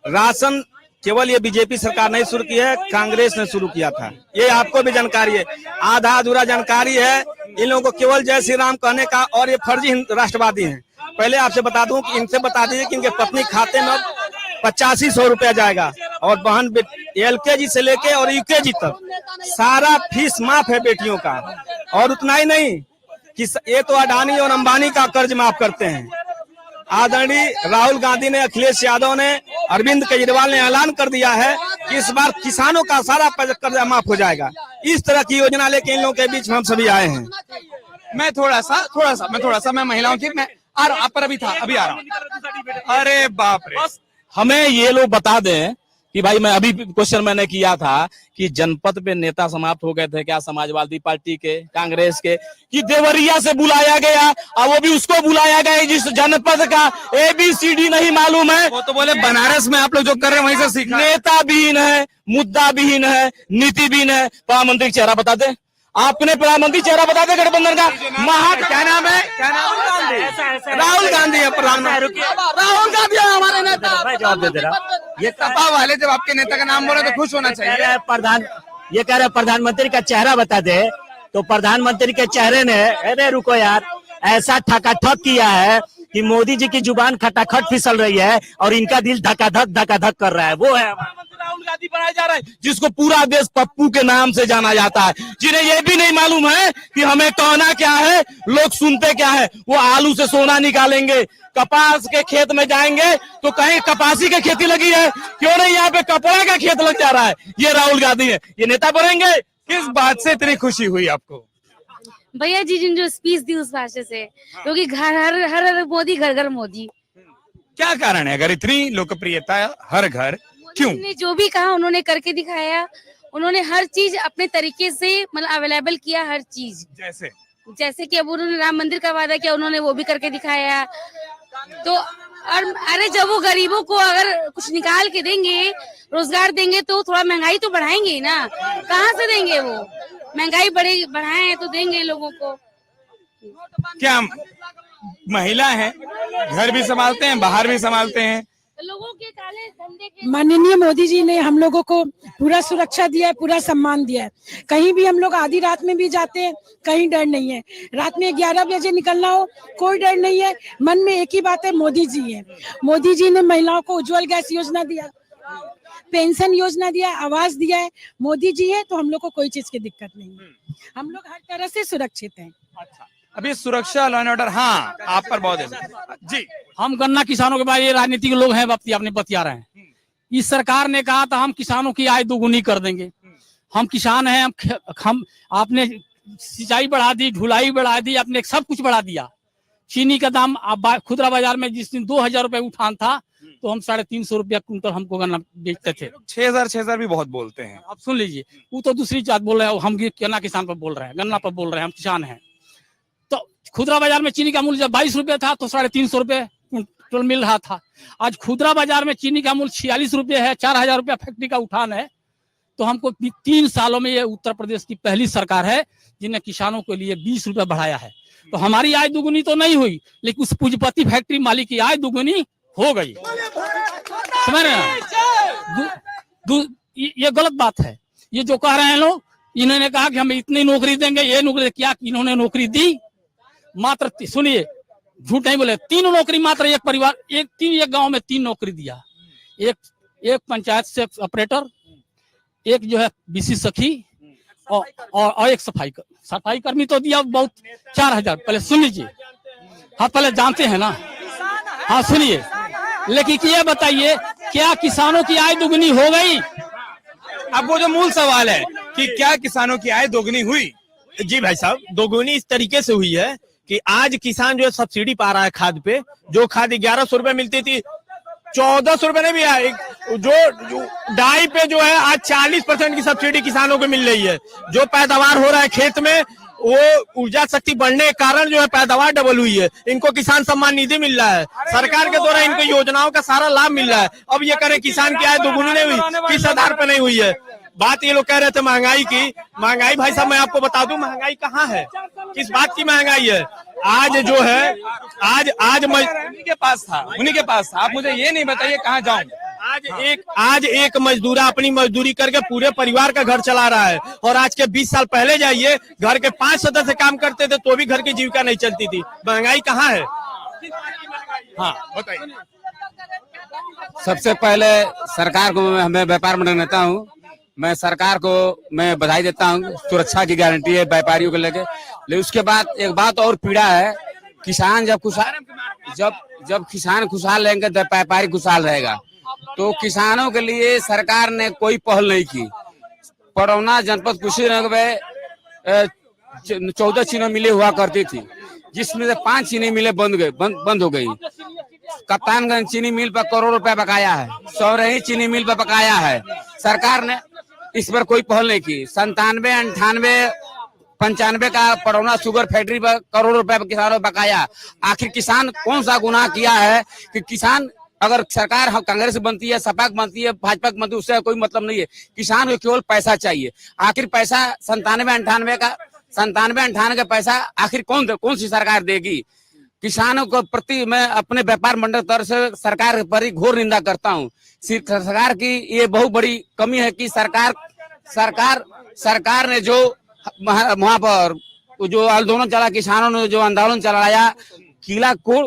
राशन केवल ये बीजेपी सरकार नहीं शुरू की है, कांग्रेस ने शुरू किया था। ये आपको भी जानकारी है, आधा अधूरा जानकारी है। इन लोगों को केवल जय श्री राम कहने का, और ये फर्जी राष्ट्रवादी हैं। पहले आपसे बता दूं कि इनसे बता दीजिए कि इनके पत्नी खाते में 8500 रुपया जाएगा, और बहन LKG से लेके और UKG तक सारा फीस माफ है बेटियों का। और उतना ही नहीं कि ये तो अडानी और अंबानी का कर्ज माफ करते हैं। आदरणीय राहुल गांधी ने, अखिलेश यादव ने, अरविंद केजरीवाल ने ऐलान कर दिया है कि इस बार किसानों का सारा कर्जा माफ हो जाएगा। इस तरह की योजना लेके इन लोगों के बीच में हम सभी आए हैं। मैं थोड़ा सा मैं महिलाओं की, मैं आप पर अभी आ रहा हूँ। अरे बाप रे, हमें ये लोग बता दें कि भाई, मैं अभी क्वेश्चन मैंने किया था कि जनपद पे नेता समाप्त हो गए थे क्या समाजवादी पार्टी के, कांग्रेस के, कि देवरिया से बुलाया गया, और वो भी उसको बुलाया गया जिस जनपद का ABCD नहीं मालूम है। वो तो बोले बनारस में आप लोग जो कर रहे हैं वहीं से सीखा। नेता विहीन है, मुद्दा विहीन है, नीति विहीन है। प्रधानमंत्री का चेहरा बता दे, आपने प्रधानमंत्री चेहरा बता दे गठबंधन का। क्या नाम है? राहुल गांधी है प्रधानमंत्री। राहुल गांधी है हमारे नेता। मैं जवाब दे दे रहा हूँ। ये सपा वाले जब आपके नेता का नाम बोले तो खुश होना चाहिए। ये कह रहे प्रधानमंत्री का चेहरा बता दे, तो प्रधानमंत्री के चेहरे ने, अरे रुको यार, ऐसा ठकाठक किया है कि मोदी जी की जुबान खटाखट फिसल रही है और इनका दिल धकाधक कर रहा है। वो है राहुल गांधी बनाए जा रहे हैं, जिसको पूरा देश पप्पू के नाम से जाना जाता है, जिन्हें ये भी नहीं मालूम है कि हमें कहना क्या है, लोग सुनते क्या है। वो आलू से सोना निकालेंगे, कपास के खेत में जाएंगे तो कहीं कपासी की खेती लगी है, क्यों नहीं यहाँ पे कपड़ा का खेत लग जा रहा है। ये राहुल गांधी है, ये नेता बनेंगे। किस बात से इतनी खुशी हुई आपको? भैया जी जिन जो स्पीच दी उस भाषण से, क्योंकि हर मोदी, घर घर मोदी। क्या कारण है अगर इतनी लोकप्रियता हर घर, क्यों? ने जो भी कहा उन्होंने करके दिखाया। उन्होंने हर चीज अपने तरीके से मतलब अवेलेबल किया, हर चीज। जैसे कि अब उन्होंने राम मंदिर का वादा किया, उन्होंने वो भी करके दिखाया। तो और अरे जब वो गरीबों को अगर कुछ निकाल के देंगे, रोजगार देंगे, तो थोड़ा महंगाई तो बढ़ाएंगे ना। कहाँ से देंगे वो? महंगाई बढ़ाए तो देंगे लोगों को। क्या महिला है, घर भी संभालते हैं, बाहर भी संभालते हैं, लोगों के काले धंधे के। माननीय मोदी जी ने हम लोगों को पूरा सुरक्षा दिया है, पूरा सम्मान दिया है। कहीं भी हम लोग आधी रात में भी जाते हैं, कहीं डर नहीं है। रात में 11 बजे निकलना हो, कोई डर नहीं है। मन में एक ही बात है, मोदी जी है। मोदी जी ने महिलाओं को उज्जवल गैस योजना दिया, पेंशन योजना दिया है, आवास दिया है, मोदी जी है, तो हम लोग को कोई चीज की दिक्कत नहीं है। हम लोग हर तरह से सुरक्षित हैं। अच्छा, अभी सुरक्षा लॉ एंड ऑर्डर, हाँ आप पर बहुत है जी। हम गन्ना किसानों के बाद ये राजनीतिक लोग हैं अपने बतिया रहे हैं। इस सरकार ने कहा था हम किसानों की आय दोगुनी कर देंगे। हम किसान हैं, हम आपने सिंचाई बढ़ा दी, ढुलाई बढ़ा दी, आपने सब कुछ बढ़ा दिया। चीनी का दाम खुदरा बाजार में जिस दिन 2000 रुपए उठान था, तो हम 350 रुपया कुंटल हमको गन्ना बेचते थे। 6000 भी बहुत बोलते हैं। अब सुन लीजिए, वो तो दूसरी बात बोल रहे हैं, हम गन्ना किसान पर बोल रहे हैं, गन्ना पर बोल रहे हैं, हम किसान हैं। तो खुदरा बाजार में चीनी का मूल्य जब 22 रुपए था तो 350 रुपए कुंटल मिल रहा था। आज खुदरा बाजार में चीनी का मूल्य 46 रुपए है, 4000 रुपया फैक्ट्री का उठान है। तो हमको 3 सालों में ये उत्तर प्रदेश की पहली सरकार है जिन्हें किसानों के लिए 20 रुपए बढ़ाया है। तो हमारी आय दुगुनी तो नहीं हुई, लेकिन उस पूंजीपति फैक्ट्री मालिक की आय दुगुनी हो गई। समझ रहे हैं? ये गलत बात है। ये जो कह रहे हैं लोग, इन्होंने कहा कि हम इतनी नौकरी देंगे, ये नौकरी, क्या इन्होंने नौकरी दी? मात्र सुनिए, झूठ नहीं बोले, 3 नौकरी मात्र एक परिवार, एक गांव में 3 नौकरी दिया। एक पंचायत से ऑपरेटर, एक जो है बीसी सखी, और एक सफाई कर्मी तो दिया बहुत 4000। पहले सुन लीजिए, हाँ पहले जानते हैं ना, हाँ सुनिए, लेकिन ये बताइए क्या किसानों की आय दुगनी हो गई? अब वो जो मूल सवाल है कि क्या किसानों की आय दोगुनी हुई? जी भाई साहब, दोगुनी इस तरीके से हुई है कि आज किसान जो है सब्सिडी पा रहा है खाद पे। जो खाद 1100 रुपए मिलती थी, 1400 रुपए नहीं भी आए, जो डाई पे जो है आज 40% की सब्सिडी किसानों को मिल रही है। जो पैदावार हो रहा है खेत में, वो ऊर्जा शक्ति बढ़ने के कारण जो है पैदावार डबल हुई है। इनको किसान सम्मान निधि मिल रहा है, सरकार के द्वारा इनको योजनाओं का सारा लाभ मिल रहा है। अब ये करें किसान की आय दोगुनी नहीं हुई, किस आधार पर नहीं हुई है? बात ये लोग कह रहे थे महंगाई की। महंगाई भाई साहब मैं आपको बता दूं, महंगाई कहाँ है, किस बात की महंगाई है? आज जो है आज उन्हीं के पास था, आप मुझे ये नहीं बताइए कहाँ जाऊं। आज एक मजदूरा अपनी मजदूरी करके पूरे परिवार का घर चला रहा है। और आज के 20 साल पहले जाइए, घर के 5 सदस्य काम करते थे तो भी घर की जीविका नहीं चलती थी। महंगाई कहाँ है? हाँ बताइए। सबसे पहले सरकार को मैं व्यापार मंडल नेता हूँ, मैं सरकार को मैं बधाई देता हूँ। सुरक्षा की गारंटी है व्यापारियों को लेके। लेकिन उसके बाद एक बात और पीड़ा है, किसान जब किसान खुशहाल रहेंगे तो व्यापारी खुशहाल रहेगा। तो किसानों के लिए सरकार ने कोई पहल नहीं की। पड़ौना जनपद कुशीनगर में 14 चीनी मिलें हुआ करती थी, जिसमें से 5 चीनी मिलें बंद हो गई। कप्तानगंज चीनी मिल पर करोड़ रुपया बकाया है, सौरही चीनी मिल पर बकाया है। सरकार ने इस पर कोई पहल नहीं की। 97, 98, 95 का पड़ौना शुगर फैक्ट्री पर करोड़ रुपया किसानों बकाया। आखिर किसान कौन सा गुनाह किया है कि किसान, अगर सरकार कांग्रेस बनती है, सपा बनती है, भाजपा बनती है, उससे कोई मतलब नहीं है। किसान को केवल पैसा चाहिए। आखिर पैसा 97, 98 का पैसा आखिर कौन सी सरकार देगी? किसानों को प्रति मैं अपने व्यापार मंडल तरफ से सरकार पर ही घोर निंदा करता हूँ। सरकार की ये बहुत बड़ी कमी है कि सरकार ने जो वहां पर जो आंदोलन चला, किसानों ने जो आंदोलन चलाया, किला कोड़,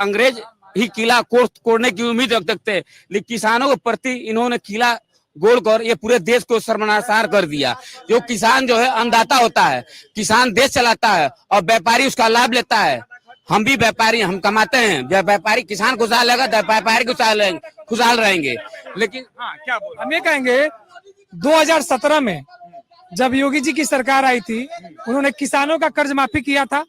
अंग्रेज ही किला कोड़ने की उम्मीद रखते थे, लेकिन किसानों के प्रति इन्होंने किला गोड़कर ये पूरे देश को शर्मसार कर दिया। जो किसान जो है अन्नदाता होता है, किसान देश चलाता है और व्यापारी उसका लाभ लेता है। हम भी व्यापारी, हम कमाते हैं। जब व्यापारी किसान खुशहाल रहेगा तो व्यापारी खुशहाल रहेंगे। लेकिन क्या बोल, हम ये कहेंगे 2017 में जब योगी जी की सरकार आई थी, उन्होंने किसानों का कर्ज माफी किया था।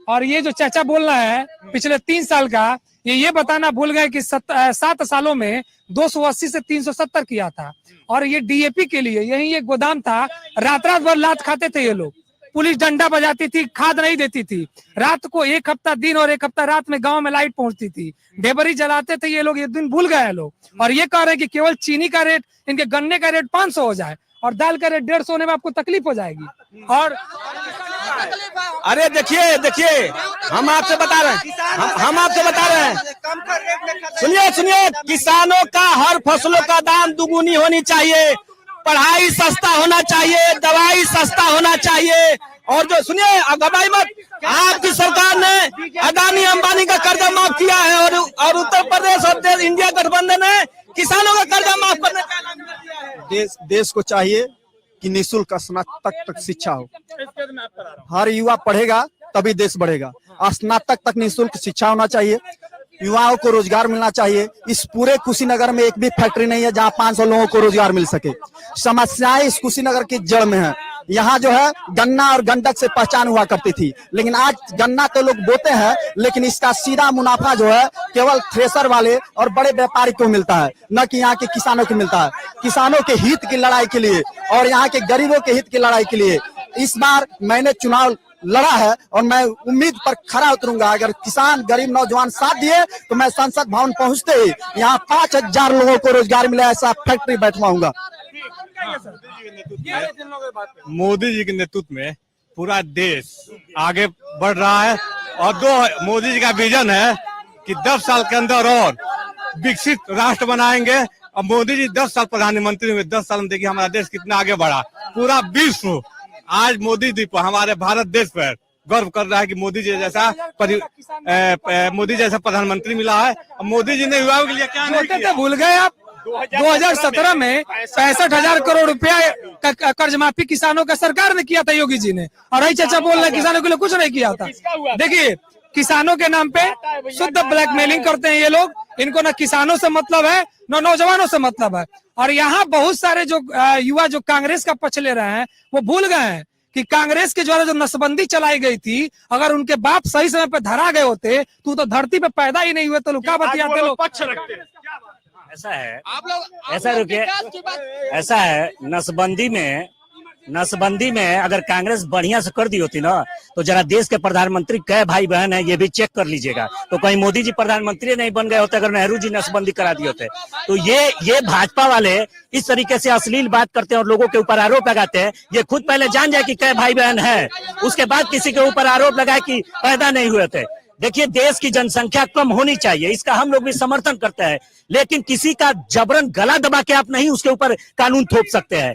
और ये जो चाचा बोल रहा है पिछले 3 साल का, ये बताना भूल गए कि 7 सालों में 280 से 370 किया था। और ये डीएपी के लिए यही एक गोदाम था, रात भर लात खाते थे ये लोग। पुलिस डंडा बजाती थी, खाद नहीं देती थी। रात को 1 हफ्ता दिन और 1 हफ्ता रात में गांव में लाइट पहुंचती थी। ढेबरी जलाते थे ये लोग, ये दिन भूल गए लोग। और ये कह रहे हैं कि केवल चीनी का रेट, इनके गन्ने का रेट 500 हो जाए और दाल का रेट 150 होने में आपको तकलीफ हो जाएगी। और अरे देखिए हम आपसे बता रहे हैं, सुनिए, किसानों का हर फसलों का दाम दुगुनी होनी चाहिए, पढ़ाई सस्ता होना चाहिए, दवाई सस्ता होना चाहिए। और जो सुनिए, घबराई मत, आपकी सरकार ने अदानी अंबानी का कर्जा माफ किया है और उत्तर प्रदेश और इंडिया गठबंधन ने किसानों का कर्जा माफ करने का ऐलान कर दिया है। देश को चाहिए कि निःशुल्क स्नातक तक शिक्षा हो। हर युवा पढ़ेगा तभी देश बढ़ेगा। स्नातक तक निःशुल्क शिक्षा होना चाहिए, युवाओं को रोजगार मिलना चाहिए। इस पूरे कुशीनगर में एक भी फैक्ट्री नहीं है जहां 500 लोगों को रोजगार मिल सके। समस्याएं इस कुशीनगर की जड़ में है। यहाँ जो है गन्ना और गंडक से पहचान हुआ करती थी, लेकिन आज गन्ना तो लोग बोते हैं, लेकिन इसका सीधा मुनाफा जो है केवल थ्रेसर वाले और बड़े व्यापारी को मिलता है, न कि यहाँ के किसानों को मिलता है। किसानों के हित की लड़ाई के लिए और यहाँ के गरीबों के हित की लड़ाई के लिए इस बार मैंने चुनाव लड़ा है और मैं उम्मीद पर खरा उतरूंगा। अगर किसान गरीब नौजवान साथ दिए तो मैं संसद भवन पहुंचते ही यहाँ 5000 लोगों को रोजगार मिला ऐसा फैक्ट्री बैठवाऊंगा। मोदी जी के नेतृत्व में पूरा देश आगे बढ़ रहा है और मोदी जी का विजन है कि 10 साल के अंदर और विकसित राष्ट्र बनाएंगे। और मोदी जी 10 साल प्रधानमंत्री हुए, 10 साल में देखिए हमारा देश कितना आगे बढ़ा। पूरा विश्व आज मोदी जी पर, हमारे भारत देश पर गर्व कर रहा है कि मोदी जी जैसा प्रधानमंत्री मिला है। और मोदी जी ने युवाओं के लिए क्या नहीं किया? भूल गए आप 2017 में 65,000 करोड़ रुपया का कर्ज माफी किसानों का सरकार ने किया था योगी जी ने, और यही चाचा बोल रहे किसानों के लिए कुछ नहीं किया था। देखिए किसानों के नाम पे शुद्ध ब्लैकमेलिंग करते हैं ये लोग। इनको न किसानों से मतलब है न नौजवानों से मतलब है। और यहाँ बहुत सारे जो युवा जो कांग्रेस का पक्ष ले रहे हैं वो भूल गए हैं कि कांग्रेस के द्वारा जो नसबंदी चलाई गई थी, अगर उनके बाप सही समय पे धरा गए होते तो धरती पे पैदा ही नहीं हुए तो क्या बतियाते लोग। पक्ष रखते हैं। ऐसा है, ऐसा रुकिए, ऐसा है नसबंदी में अगर कांग्रेस बढ़िया से कर दी होती ना तो जरा देश के प्रधानमंत्री कै भाई बहन है ये भी चेक कर लीजिएगा। तो कहीं मोदी जी प्रधानमंत्री नहीं बन गए होते अगर नेहरू जी नसबंदी करा दिए होते। तो ये भाजपा वाले इस तरीके से अश्लील बात करते हैं और लोगों के ऊपर आरोप लगाते हैं। ये खुद पहले जान जाए कि कै भाई बहन है, उसके बाद किसी के ऊपर आरोप लगाए कि पैदा नहीं हुए थे। देखिए देश की जनसंख्या कम होनी चाहिए, इसका हम लोग भी समर्थन करते हैं, लेकिन किसी का जबरन गला दबा के आप नहीं उसके ऊपर कानून थोप सकते हैं।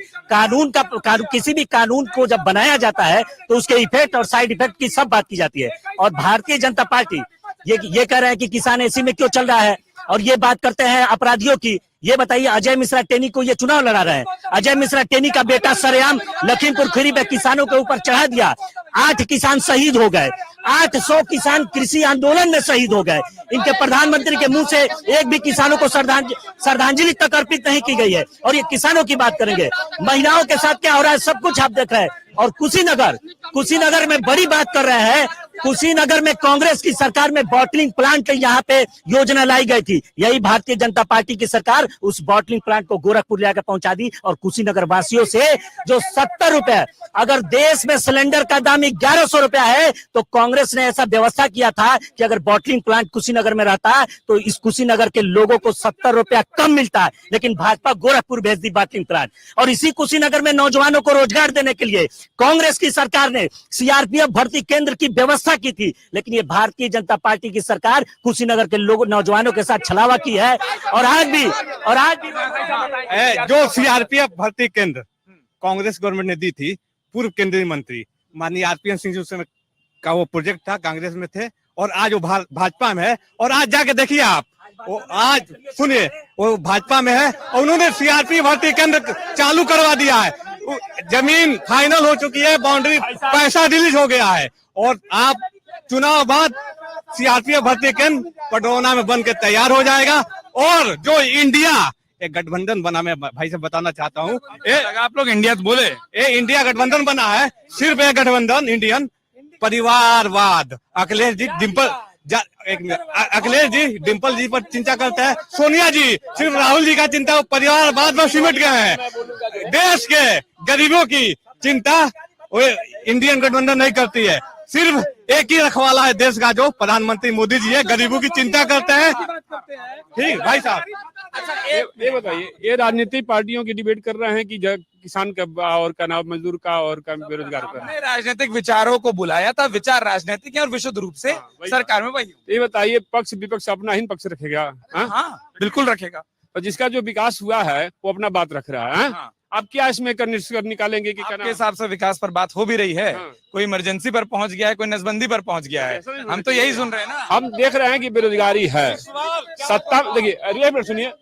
किसी भी कानून को जब बनाया जाता है तो उसके इफेक्ट और साइड इफेक्ट की सब बात की जाती है। और भारतीय जनता पार्टी ये कह रहे हैं कि किसान ऐसी में क्यों चल रहा है, और ये बात करते हैं अपराधियों की। ये बताइए अजय मिश्रा टेनी को ये चुनाव लड़ा रहे हैं। अजय मिश्रा टेनी का बेटा सरेआम लखीमपुर खीरी में किसानों के ऊपर चढ़ा दिया, 8 किसान शहीद हो गए, 800 किसान कृषि आंदोलन में शहीद हो गए। इनके प्रधानमंत्री के मुंह से एक भी किसानों को श्रद्धांजलि तक अर्पित नहीं की गई है। और ये किसानों की बात करेंगे, महिलाओं के साथ क्या हो रहा है सब कुछ आप देख रहे हैं। और कुशीनगर में बड़ी बात कर रहे हैं। कुशीनगर में कांग्रेस की सरकार में बॉटलिंग प्लांट यहाँ पे योजना लाई गई थी, यही भारतीय जनता पार्टी की सरकार उस बॉटलिंग प्लांट को गोरखपुर लाकर पहुंचा दी। और कुशीनगर वासियों से जो 70 रुपए, अगर देश में सिलेंडर का दाम 1100 रुपया है तो कांग्रेस ने ऐसा व्यवस्था किया था कि अगर बॉटलिंग प्लांट कुशीनगर में रहता है तो इस कुशीनगर के लोगों को 70 रुपया कम मिलता है। लेकिन भाजपा गोरखपुर भेज दी बॉटलिंग प्लांट। और इसी कुशीनगर में नौजवानों को रोजगार देने के लिए कांग्रेस की सरकार ने सीआरपीएफ भर्ती केंद्र की व्यवस्था की थी, लेकिन ये भारतीय जनता पार्टी की सरकार कुशीनगर के लोग नौजवानों के साथ छलावा की है। और आज भी जो सीआरपीएफ भर्ती केंद्र कांग्रेस गवर्नमेंट ने दी थी, पूर्व केंद्रीय मंत्री माननीय आरपीएन सिंह जी उस समय का वो प्रोजेक्ट था, कांग्रेस में थे और आज वो भाजपा में है। और आज जाके देखिए आप, वो आज सुनिए वो भाजपा में है और उन्होंने सीआरपी भर्ती केंद्र चालू करवा दिया है। जमीन फाइनल हो चुकी है, बाउंड्री पैसा रिलीज हो गया है। और आप चुनाव बाद सीआरपीएफ भर्ती केंद्र पटौना में बन के तैयार हो जाएगा। और जो इंडिया एक गठबंधन बना, मैं भाई से बताना चाहता हूँ, आप लोग इंडिया बोले, इंडिया गठबंधन बना है, सिर्फ एक गठबंधन इंडियन परिवारवाद। अखिलेश जी डिम्पल जी पर चिंता करते हैं, सोनिया जी सिर्फ राहुल जी का चिंता परिवारवाद में सिमट गए हैं। देश के गरीबों की चिंता इंडियन गठबंधन नहीं करती है, सिर्फ एक ही रखवाला है देश का जो प्रधानमंत्री मोदी जी है, गरीबों की चिंता करते हैं। ठीक भाई साहब, ये बताइए, ये राजनीतिक पार्टियों की डिबेट कर रहे हैं कि किसान का और का नाम मजदूर का और का बेरोजगार का। राजनीतिक विचारों को बुलाया था, विचार राजनीतिक है और विशुद्ध रूप से सरकार में वही। ये बताइए पक्ष विपक्ष अपना ही पक्ष रखेगा? हाँ बिल्कुल रखेगा। और जिसका जो विकास हुआ है वो अपना बात रख रहा है। आप क्या इसमें निकालेंगे कि आपके हिसाब से विकास पर बात हो भी रही है? कोई इमरजेंसी पर पहुंच गया है, कोई नसबंदी पर पहुंच गया है, हम तो यही सुन रहे हैं ना। हम देख रहे हैं कि बेरोजगारी है, सत्ता। देखिए सुनिए,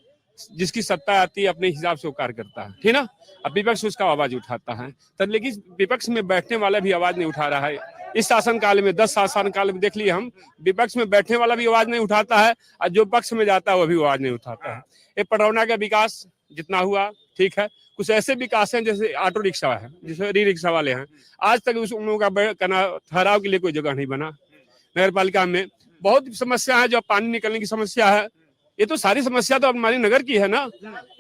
जिसकी सत्ता आती है अपने हिसाब से वो कार्य करता है, ठीक ना। अब विपक्ष उसका आवाज उठाता है, तो लेकिन विपक्ष में बैठने वाला भी आवाज नहीं उठा रहा है। इस शासन काल में 10 शासन काल में देख लिए हम, विपक्ष में बैठने वाला भी आवाज नहीं उठाता है और जो पक्ष में जाता है वो भी आवाज नहीं उठाता है। ये पटरौना का विकास जितना हुआ ठीक है, कुछ ऐसे विकास हैं जैसे ऑटो रिक्शा है, जैसे री रिक्शा वाले हैं, आज तक उस उन लोगों का ठहराव के लिए कोई जगह नहीं बना। नगर पालिका में बहुत समस्या है, जो पानी निकलने की समस्या है, ये तो सारी समस्या तो हमारे नगर की है ना।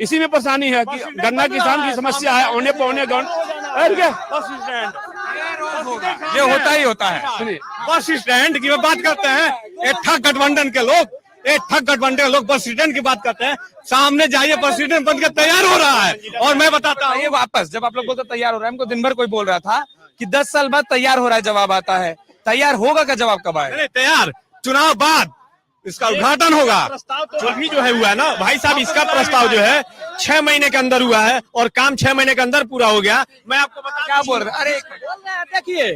इसी में परेशानी है कि गन्ना किसान की समस्या है, औने पौने ये होता ही होता है। बस स्टैंड की बात करते हैं, ये ठग गठबंधन के लोग बस स्टैंड की बात करते हैं। सामने जाइए, बस स्टैंड बनकर तैयार हो रहा है। और मैं बताता हूँ, ये वापस जब आप लोग बोलते तैयार हो रहा है, हमको दिन भर कोई बोल रहा था कि 10 साल बाद तैयार हो रहा है, जवाब आता है। तैयार होगा का जवाब कब आएगा? तैयार चुनाव बाद इसका उद्घाटन होगा। अभी जो है हुआ है ना भाई साहब, इसका प्रस्ताव जो है 6 महीने के अंदर हुआ है और काम 6 महीने के अंदर पूरा हो गया। मैं आपको बता क्या बोल रहे हैं? अरे देखिए,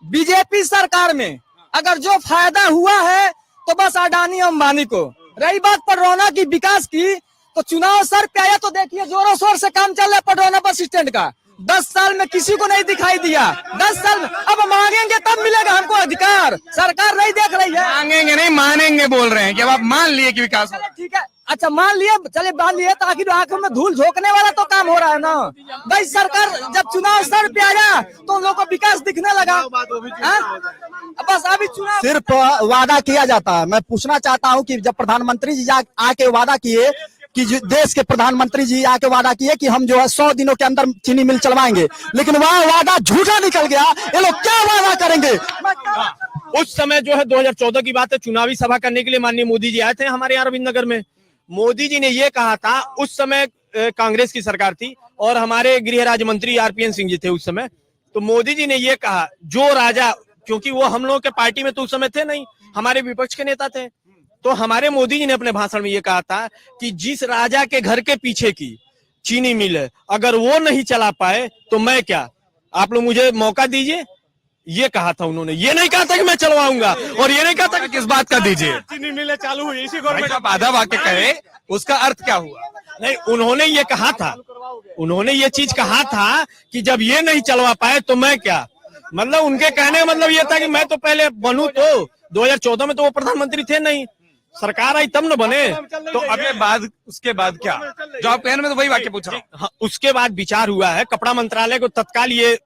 बीजेपी सरकार में अगर जो फायदा हुआ है तो बस अडानी अंबानी को। रही बात पटरौना की विकास की, तो चुनाव सर पे आया तो देखिए जोरों शोर से काम चल रहा है पटरौना बस स्टैंड का। 10 साल में किसी को नहीं दिखाई दिया। 10 साल अब मांगेंगे तब मिलेगा हमको अधिकार, सरकार नहीं देख रही है। मांगेंगे नहीं, मानेंगे बोल रहे हैं कि अब आप मान लिए कि विकास चले ठीक है, अच्छा मान लिए, चले मान लिए, तो आखिर आंखों में धूल झोंकने वाला तो काम हो रहा है ना भाई। सरकार जब चुनाव सर पे आया तो उन लोगों को विकास दिखने लगा। बस अभी चुनाव सिर्फ वादा किया जाता है। मैं पूछना चाहता हूं कि जब प्रधानमंत्री जी आके वादा किए कि देश के प्रधानमंत्री जी आके वादा किए कि हम जो है 100 दिनों के अंदर चीनी मिल चलवाएंगे, लेकिन वह वादा झूठा निकल गया। ये लोग क्या वादा करेंगे? उस समय जो है 2014 की बात है, चुनावी सभा करने के लिए माननीय मोदी जी आए थे हमारे यहाँ रविंद्र नगर में। मोदी जी ने ये कहा था, उस समय कांग्रेस की सरकार थी और हमारे गृह राज्य मंत्री RPN सिंह जी थे उस समय। तो मोदी जी ने ये कहा, जो राजा, क्योंकि वो हम लोगों के पार्टी में तो उस समय थे नहीं, हमारे विपक्ष के नेता थे, तो हमारे मोदी जी ने अपने भाषण में ये कहा था कि जिस राजा के घर के पीछे की चीनी मिल है, अगर वो नहीं चला पाए तो मैं क्या, आप लोग मुझे मौका दीजिए। ये कहा था उन्होंने, ये नहीं कहा था कि मैं चलवाऊंगा, और ये नहीं कहा था कि किस बात का दीजिए। चीनी मिलें चालू हुई इसी गवर्नमेंट। आप आधा वाक्य कहे, उसका अर्थ क्या हुआ? नहीं, उन्होंने ये कहा था, उन्होंने ये चीज कहा था कि जब ये नहीं चलवा पाए तो मैं क्या, मतलब उनके कहने का मतलब ये था कि मैं तो पहले बनूं। तो 2014 में तो वो प्रधानमंत्री थे नहीं, सरकार आई तब न बने। तो अगले बाद उसके बाद क्या, जो आप कहने में तो वही वाक्य पूछ रहा हूं। हाँ, उसके बाद विचार हुआ है, कपड़ा मंत्रालय को तत्काल ये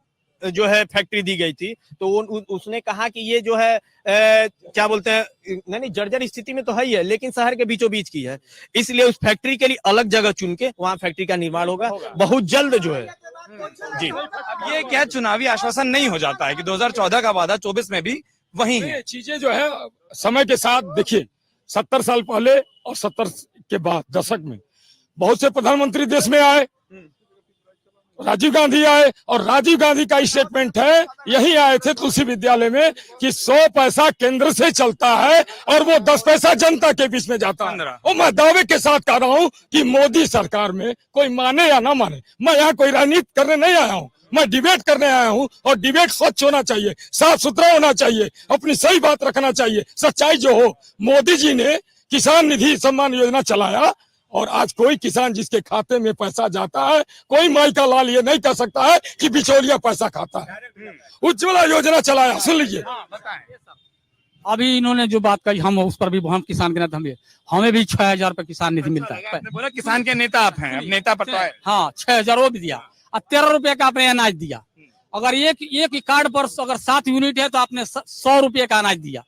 जो है फैक्ट्री दी गई थी, तो उसने कहा कि ये जो है क्या बोलते हैं, नहीं जर्जर स्थिति में तो है ही है, लेकिन शहर के बीचों बीच की है, इसलिए उस फैक्ट्री के लिए अलग जगह चुन के वहां फैक्ट्री का निर्माण होगा बहुत जल्द जो है जी। अब ये क्या चुनावी आश्वासन नहीं हो जाता है कि 2014 का वादा 24 में भी वही है? चीजें जो है समय के साथ, देखिए 70 साल पहले और 70 के बाद दशक में बहुत से प्रधानमंत्री देश में आए, राजीव गांधी आए, और राजीव गांधी का स्टेटमेंट है, यही आए थे तुलसी विद्यालय में, कि 100 पैसा केंद्र से चलता है और वो 10 पैसा जनता के बीच में जाता है। और मैं दावे के साथ कह रहा हूँ कि मोदी सरकार में कोई माने या ना माने, मैं यहाँ कोई राजनीति करने नहीं आया हूँ, मैं डिबेट करने आया हूँ। और डिबेट स्वच्छ होना चाहिए, साफ सुथरा होना चाहिए, अपनी सही बात रखना चाहिए, सच्चाई जो हो। मोदी जी ने किसान निधि सम्मान योजना चलाया, और आज कोई किसान जिसके खाते में पैसा जाता है, कोई माई का लाल ये नहीं कह सकता है कि बिचौलिया पैसा खाता है। उज्ज्वला योजना चलाया, सुन लीजिए। अभी इन्होंने जो बात कही, हम उस पर भी, हम किसान के नेता, हमें भी 6000 रुपए किसान निधि मिलता है। बोला किसान के नेता आप हैं, अब नेता पर तो है। हाँ, 6000 वो भी दिया और 13 रुपए का आपने अनाज दिया। अगर एक कार्ड पर अगर 7 यूनिट है तो आपने 100 रुपए का अनाज दिया,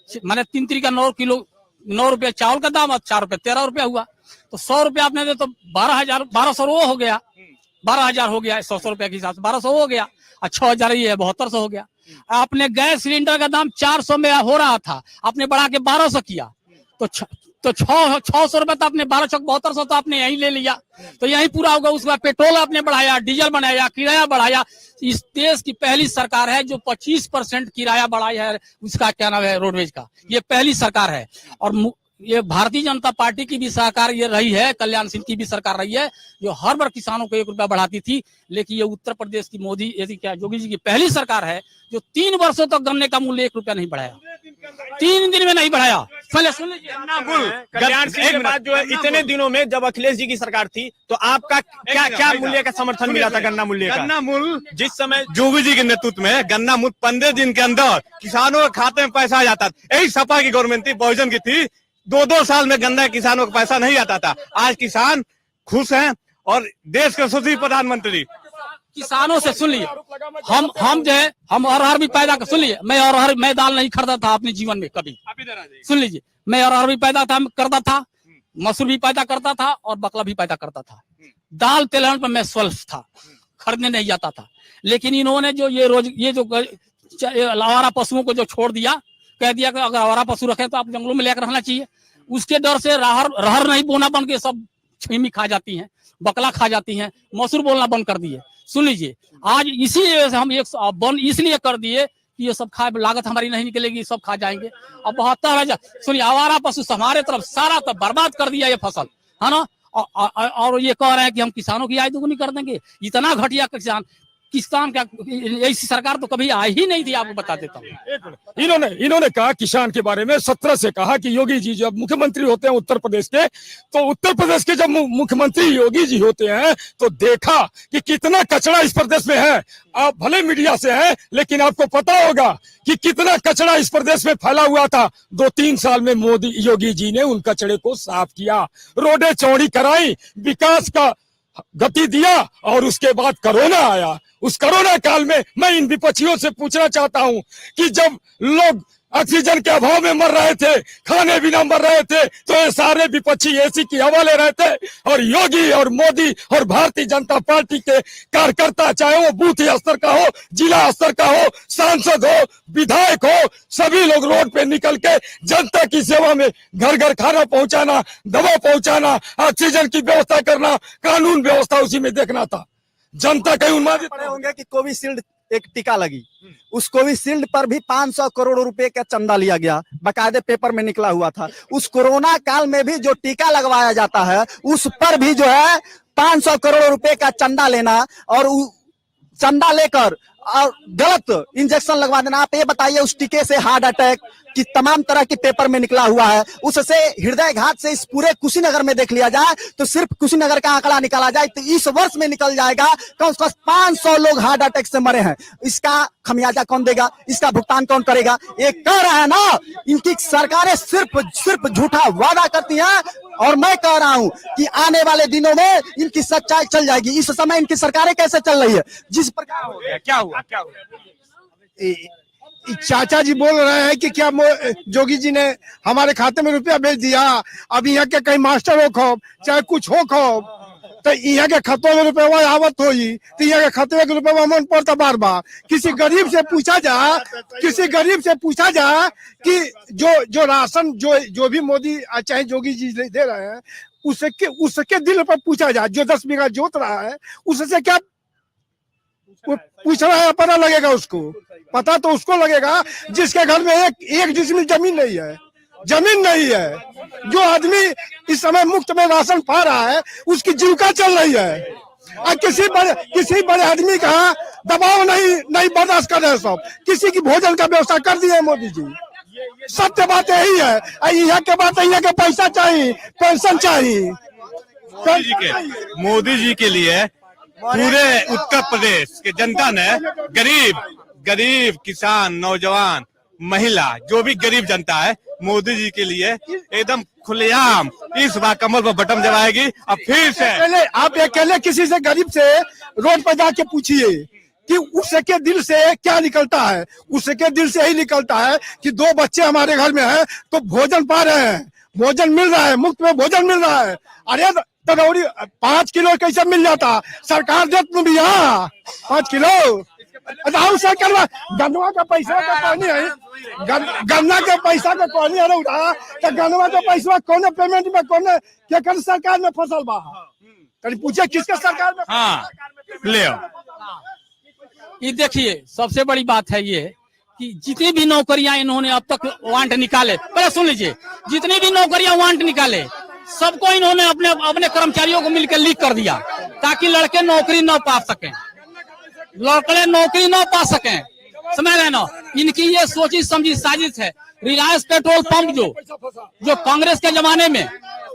मैंने 3 3 का 9 किलो, 9 रुपए चावल का दाम और 4 रुपए 13 रुपया हुआ, तो 100 रुपया आपने दे तो 12,000 वो हो गया, 12,000 हो गया, 100 रुपया के हिसाब से 1200 हो गया, और 6,000 ये 7200 हो गया। आपने गैस सिलेंडर का दाम 400 में हो रहा था, आपने बढ़ा के 1200 किया, तो 600 रुपए तो आपने 12 चौक 7200 तो आपने यही ले लिया, तो यही पूरा होगा। उसके बाद पेट्रोल आपने बढ़ाया, डीजल बढ़ाया, किराया बढ़ाया। इस देश की पहली सरकार है जो 25% किराया बढ़ाई है, उसका क्या नाम है, रोडवेज का, ये पहली सरकार है। और ये भारतीय जनता पार्टी की भी सरकार ये रही है, कल्याण सिंह की भी सरकार रही है, जो हर बार किसानों को 1 रुपया बढ़ाती थी। लेकिन ये उत्तर प्रदेश की मोदी, यदि क्या योगी जी की पहली सरकार है जो 3 वर्षों तक गन्ने का मूल्य 1 रुपया नहीं बढ़ाया, 3 दिन में नहीं बढ़ाया, सुन लीजिए कल्याण सिंह के बाद जो है इतने दिनों में जब अखिलेश जी की सरकार थी तो आपका क्या मूल्य का समर्थन मिला था गन्ना मूल्य का? गन्ना मूल्य जिस समय जोगी जी के नेतृत्व में गन्ना मूल्य 15 दिन के अंदर किसानों के खाते में पैसा आ जाता था। यही सपा की गवर्नमेंट थी, बहुजन की थी, 2-2 साल में गन्ना किसानों को पैसा नहीं आता था। आज किसान खुश हैं और देश के यशस्वी प्रधानमंत्री किसानों से सुन लिए हम जो है हम अरहर भी पैदा कर, सुन लीजिए मैं दाल नहीं खरीदा था अपने जीवन में कभी, सुन लीजिए मैं अरहर भी पैदा करता था, मसूर भी पैदा करता था और बकला भी पैदा करता था। दाल तिलहन पर मैं स्वस्थ था, खरीदने नहीं जाता था। लेकिन इन्होंने जो ये जो आवारा पशुओं को जो छोड़ दिया, कह दिया कि अगर आवारा पशु रखें तो आप जंगलों में लेकर रहना चाहिए, उसके डर से रहर नहीं बोना बन के सब छीमी खा जाती हैं, बकला खा जाती हैं, मसूर बोलना बंद कर दिए। सुन लीजिए आज इसीलिए हम एक बंद इसलिए कर दिए कि ये सब खाए, लागत हमारी नहीं निकलेगी, सब खा जाएंगे। अब 72 सुनिए आवारा पशु हमारे तरफ सारा तब बर्बाद कर दिया ये फसल, है ना। और ये कह रहे हैं कि हम किसानों की आय दोगुनी कर देंगे। इतना घटिया किसान का ऐसी सरकार तो कभी आई ही नहीं थी, आपको बता देता हूँ। इन्होंने कहा किसान के बारे में 17 से कहा कि योगी जी जब मुख्यमंत्री होते हैं उत्तर प्रदेश के, तो उत्तर प्रदेश के जब मुख्यमंत्री योगी जी होते हैं तो देखा कि कितना कचरा इस प्रदेश में है। आप भले मीडिया से हैं लेकिन आपको पता होगा कि कितना कचरा इस प्रदेश में फैला हुआ था। 2-3 साल में योगी जी ने उन कचरे को साफ किया, रोडें चौड़ी कराई, विकास का गति दिया और उसके बाद कोरोना आया। उस कोरोना काल में मैं इन विपक्षियों से पूछना चाहता हूं कि जब लोग ऑक्सीजन के अभाव में मर रहे थे, खाने बिना मर रहे थे, तो ये सारे विपक्षी एसी की हवा ले रहे थे और योगी और मोदी और भारतीय जनता पार्टी के कार्यकर्ता, चाहे वो बूथ स्तर का हो, जिला स्तर का हो, सांसद हो, विधायक हो, सभी लोग रोड पे निकल के जनता की सेवा में घर घर खाना पहुंचाना, दवा पहुंचाना, ऑक्सीजन की व्यवस्था करना, कानून व्यवस्था उसी में देखना था। जनता कहीं उन्मादित पड़े होंगे कि कोविशील्ड एक टीका लगी, उस कोविशील्ड पर भी 500 करोड़ रुपए का चंदा लिया गया, बकायदे पेपर में निकला हुआ था। उस कोरोना काल में भी जो टीका लगवाया जाता है उस पर भी जो है 500 करोड़ रुपए का चंदा लेना और चंदा लेकर और गलत इंजेक्शन लगवा देना। आप ये बताइए उस टीके से हार्ट अटैक की तमाम तरह की पेपर में निकला हुआ है, उससे हृदय घात से इस पूरे कुशीनगर में देख लिया जाए तो सिर्फ कुशीनगर का आंकड़ा निकाला जाए तो इस वर्ष में निकल जाएगा कम से कम 500 लोग हार्ट अटैक से मरे हैं। इसका खमियाजा कौन देगा, इसका भुगतान कौन करेगा? ये कह रहा है ना, इनकी सरकारें सिर्फ झूठा वादा करती हैं और मैं कह रहा हूं कि आने वाले दिनों में इनकी सच्चाई चल जाएगी। इस समय इनकी सरकारें कैसे चल रही है, जिस प्रकार क्या हुआ चाचा जी बोल रहे हैं कि क्या जोगी जी ने हमारे खाते में रुपया भेज दिया। अब यहाँ के कहीं मास्टर हो खो, चाहे कुछ हो खो, तो यहाँ के खातों में रुपया आवत हो तो यहाँ के खाते में रुपया मन पड़ता बार बार। किसी गरीब से पूछा जा कि जो राशन जो भी मोदी चाहे जोगी जी दे रहे हैं उसके दिल पर पूछा जाए। जो 10 बीघा जोत रहा है उससे क्या पूछ रहा है, पता लगेगा उसको, पता तो उसको लगेगा जिसके घर में एक डिसमिल जमीन नहीं है। जो आदमी इस समय मुफ्त में राशन पा रहा है उसकी जीविका चल रही है और किसी बड़े आदमी का दबाव नहीं बर्दाश्त कर रहे। सब किसी की भोजन का व्यवस्था कर दिया है मोदी जी। सत्य बात यही है। यहाँ के बात यहाँ के पैसा चाहिए, पेंशन चाहिए। मोदी जी के लिए पूरे उत्तर प्रदेश के जनता ने गरीब किसान, नौजवान, महिला, जो भी गरीब जनता है मोदी जी के लिए एकदम खुलेआम इस बार कमल पर बटन दबाएगी। अब फिर से आप अकेले किसी से गरीब से रोड पर जाके पूछिए कि उसके दिल से क्या निकलता है। उसके दिल से यही निकलता है कि 2 बच्चे हमारे घर में हैं तो भोजन पा रहे हैं, भोजन मिल रहा है, मुफ्त में भोजन मिल रहा है। अरे तनौरी 5 किलो कैसे मिल जाता, सरकार दे तुम भी यहाँ 5 किलो गन्ना का पैसा का पानी है, गन्ना के पैसा का पानी है उठा तो गन्ना का पैसा कौन पेमेंट में कौन क्या सरकार में फसल बा कहीं पूछे किसके सरकार में। हाँ ले ये देखिए सबसे बड़ी बात है ये कि जितनी भी नौकरियां इन्होंने अब तक वांट निकाले, पहले सुन लीजिए, जितनी भी नौकरियां वांट निकाले सबको इन्होंने अपने कर्मचारियों को मिलकर लीक कर दिया ताकि लड़के नौकरी न पा सकें, समझ रहे ना। इनकी ये सोची समझी साजिश है रिलायंस पेट्रोल पंप जो कांग्रेस के जमाने में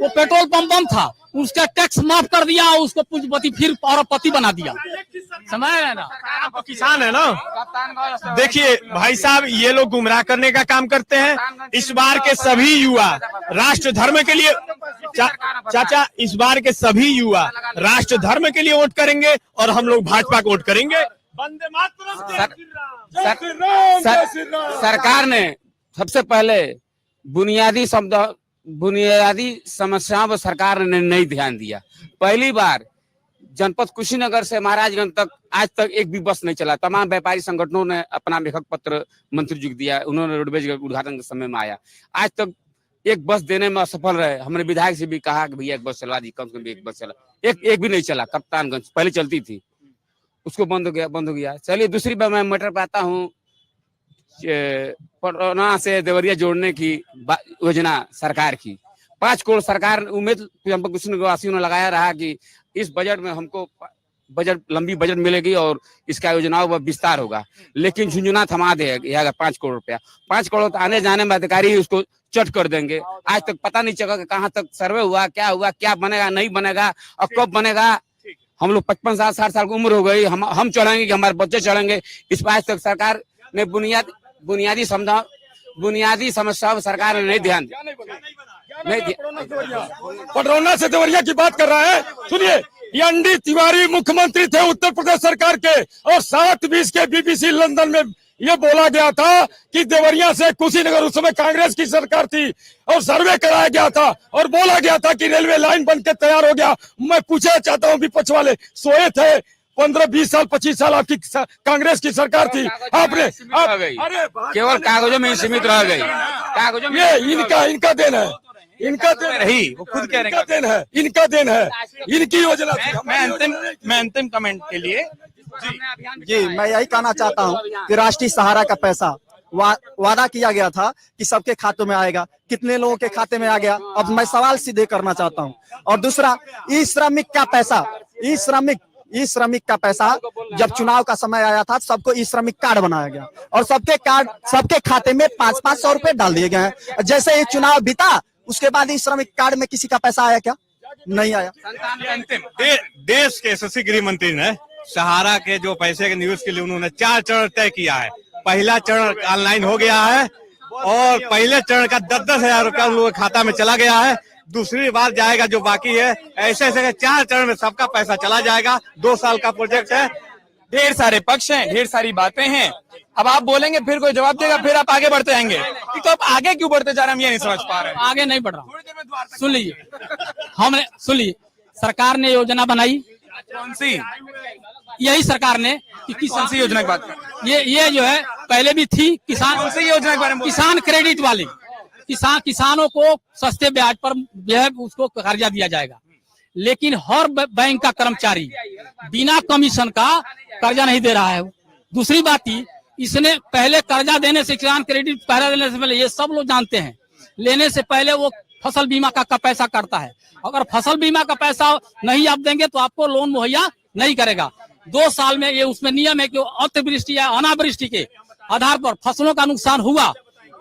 वो पेट्रोल पंप बंद था, उसका टैक्स माफ कर दिया, उसको पूंजीपति फिर अरबपति बना दिया। समझ रहे ना, आप किसान है ना। देखिए भाई साहब, ये लोग गुमराह करने का काम करते हैं। इस बार के सभी युवा राष्ट्र धर्म के लिए चाचा इस बार के सभी युवा राष्ट्र धर्म के लिए वोट करेंगे और हम लोग भाजपा को वोट करेंगे। वंदे मातरम। सरकार ने सबसे पहले बुनियादी समस्याओं पर सरकार ने नहीं ध्यान दिया। पहली बार जनपद कुशीनगर से महाराजगंज तक आज तक एक भी बस नहीं चला। तमाम व्यापारी संगठनों ने अपना लेखक पत्र मंत्री जी को दिया, उन्होंने रोडवेज के उद्घाटन के समय में आया, आज तक एक बस देने में असफल रहे। हमने विधायक से भी कहा कि भैया एक बस चलवा दी, कम से कम एक बस चला, एक भी नहीं चला। कप्तानगंज पहले चलती थी, उसको बंद हो गया। चलिए दूसरी बार मैं मैटर पे आता हूँ। पटौना से देवरिया जोड़ने की योजना सरकार की 5 करोड़ सरकार उम्मीद कुशीनगर वासियों ने लगाया रहा कि इस बजट में हमको लंबी बजट मिलेगी और इसका योजनाओं पर विस्तार होगा, लेकिन झुंझुना थमा देगा 5 करोड़ रुपया। 5 करोड़ तो आने जाने में अधिकारी ही उसको चट कर देंगे। आज तक पता नहीं चला कि कहाँ तक सर्वे हुआ, क्या बनेगा, नहीं बनेगा और कब बनेगा। हम लोग 55 साल 60 साल की उम्र हो गई, हम चढ़ेंगे कि हमारे बच्चे चढ़ेंगे। इस पर आज तक सरकार ने बुनियादी समस्याओं पर सरकार ने नहीं ध्यान दिया। पटरौना से देवरिया की बात कर रहा है। सुनिए, एनडी तिवारी मुख्यमंत्री थे उत्तर प्रदेश सरकार के और 7:20 के बीबीसी लंदन में ये बोला गया था कि देवरिया से कुशीनगर, उस समय कांग्रेस की सरकार थी, और सर्वे कराया गया था और बोला गया था कि रेलवे लाइन बनकर तैयार हो गया। मैं पूछना चाहता हूँ, विपक्ष वाले सोए थे 15-20 साल 25 साल आपकी कांग्रेस की सरकार थी, आपने केवल कागजों में सीमित रह गई। कागजों में ये इनका देन है, इनका देन रही, वो खुद कह रहे हैं इनका देन है, इनकी योजना। मैं अंतिम कमेंट के लिए जी मैं यही कहना चाहता हूँ कि राष्ट्रीय सहारा का पैसा वादा किया गया था कि सबके खातों में आएगा, कितने लोगों के खाते में आ गया। अब मैं सवाल सीधे करना चाहता हूँ। और दूसरा, ई श्रमिक का पैसा जब चुनाव का समय आया था सबको ई श्रमिक कार्ड बनाया गया और सबके खाते में 500-500 रुपए डाल दिए गए हैं। जैसे ये चुनाव बीता उसके बाद ई श्रमिक कार्ड में किसी का पैसा आया क्या? नहीं आया। देश के यशस्वी गृह मंत्री ने सहारा के जो पैसे के न्यूज के लिए उन्होंने 4 चरण तय किया है। पहला चरण ऑनलाइन हो गया है और पहले चरण का 10-10 हजार रुपया उन लोगों के खाता में चला गया है। दूसरी बार जाएगा जो बाकी है, ऐसे 4 चरण में सबका पैसा चला जाएगा। 2 साल का प्रोजेक्ट है। ढेर सारे पक्ष हैं, ढेर सारी बातें हैं। अब आप बोलेंगे फिर कोई जवाब देगा, फिर आप आगे बढ़ते जाएंगे। तो आप आगे क्यों बढ़ते जा रहे हैं, हम ये नहीं समझ पा रहे हैं। आगे नहीं बढ़ रहा। सुन लीजिए, सरकार ने योजना बनाई। कौन सी? यही सरकार ने कि कौन सी योजना की बात कर? ये जो है पहले भी थी। किसान सी योजना के बारे में? किसान क्रेडिट वाली, किसानों को सस्ते ब्याज पर जो है उसको कर्जा दिया जाएगा, लेकिन हर बैंक का कर्मचारी बिना कमीशन का कर्जा नहीं दे रहा है। दूसरी बात ही, इसने पहले कर्जा देने से, किसान क्रेडिट पहले देने से पहले, ये सब लोग जानते हैं, लेने से पहले वो फसल बीमा का पैसा काटता है। अगर फसल बीमा का पैसा नहीं आप देंगे तो आपको लोन मुहैया नहीं करेगा। 2 साल में ये उसमें नियम है कि अतिवृष्टि या अनावृष्टि के आधार पर फसलों का नुकसान हुआ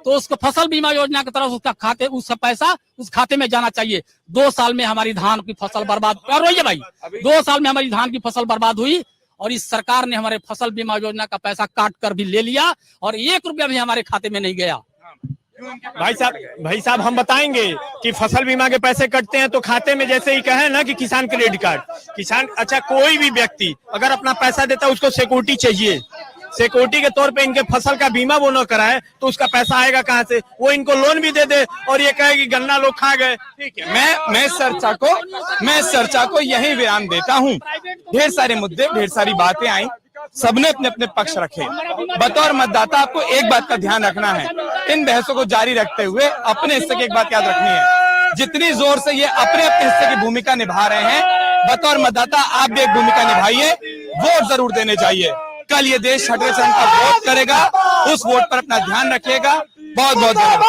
तो उसको फसल बीमा योजना की तरफ उसका पैसा उस खाते में जाना चाहिए। 2 साल में हमारी धान की फसल बर्बाद कर रही है भाई। 2 साल में हमारी धान की फसल बर्बाद हुई और इस सरकार ने हमारे फसल बीमा योजना का पैसा काट कर भी ले लिया और 1 रुपया भी हमारे खाते में नहीं गया। भाई साहब हम बताएंगे कि फसल बीमा के पैसे कटते हैं तो खाते में, जैसे ही कहे ना कि किसान क्रेडिट कार्ड, अच्छा कोई भी व्यक्ति अगर अपना पैसा देता है उसको सिक्योरिटी चाहिए। सिक्योरिटी के तौर पे इनके फसल का बीमा वो न कराए तो उसका पैसा आएगा कहाँ से? वो इनको लोन भी दे दे और ये कहे कि गन्ना लोग खा गए। ठीक है, मैं इस चर्चा को यही विराम देता हूँ। ढेर सारे मुद्दे, ढेर सारी बातें आई, सबने अपने अपने पक्ष रखे। बतौर मतदाता आपको एक बात का ध्यान रखना है, इन बहसों को जारी रखते हुए अपने हिस्से की एक बात याद रखनी है। जितनी जोर से ये अपने हिस्से की भूमिका निभा रहे हैं, बतौर मतदाता आप भी एक भूमिका निभाइए, वोट जरूर देने चाहिए। कल ये देश 6वें चरण का वोट करेगा, उस वोट पर अपना ध्यान रखिएगा। बहुत बहुत धन्यवाद।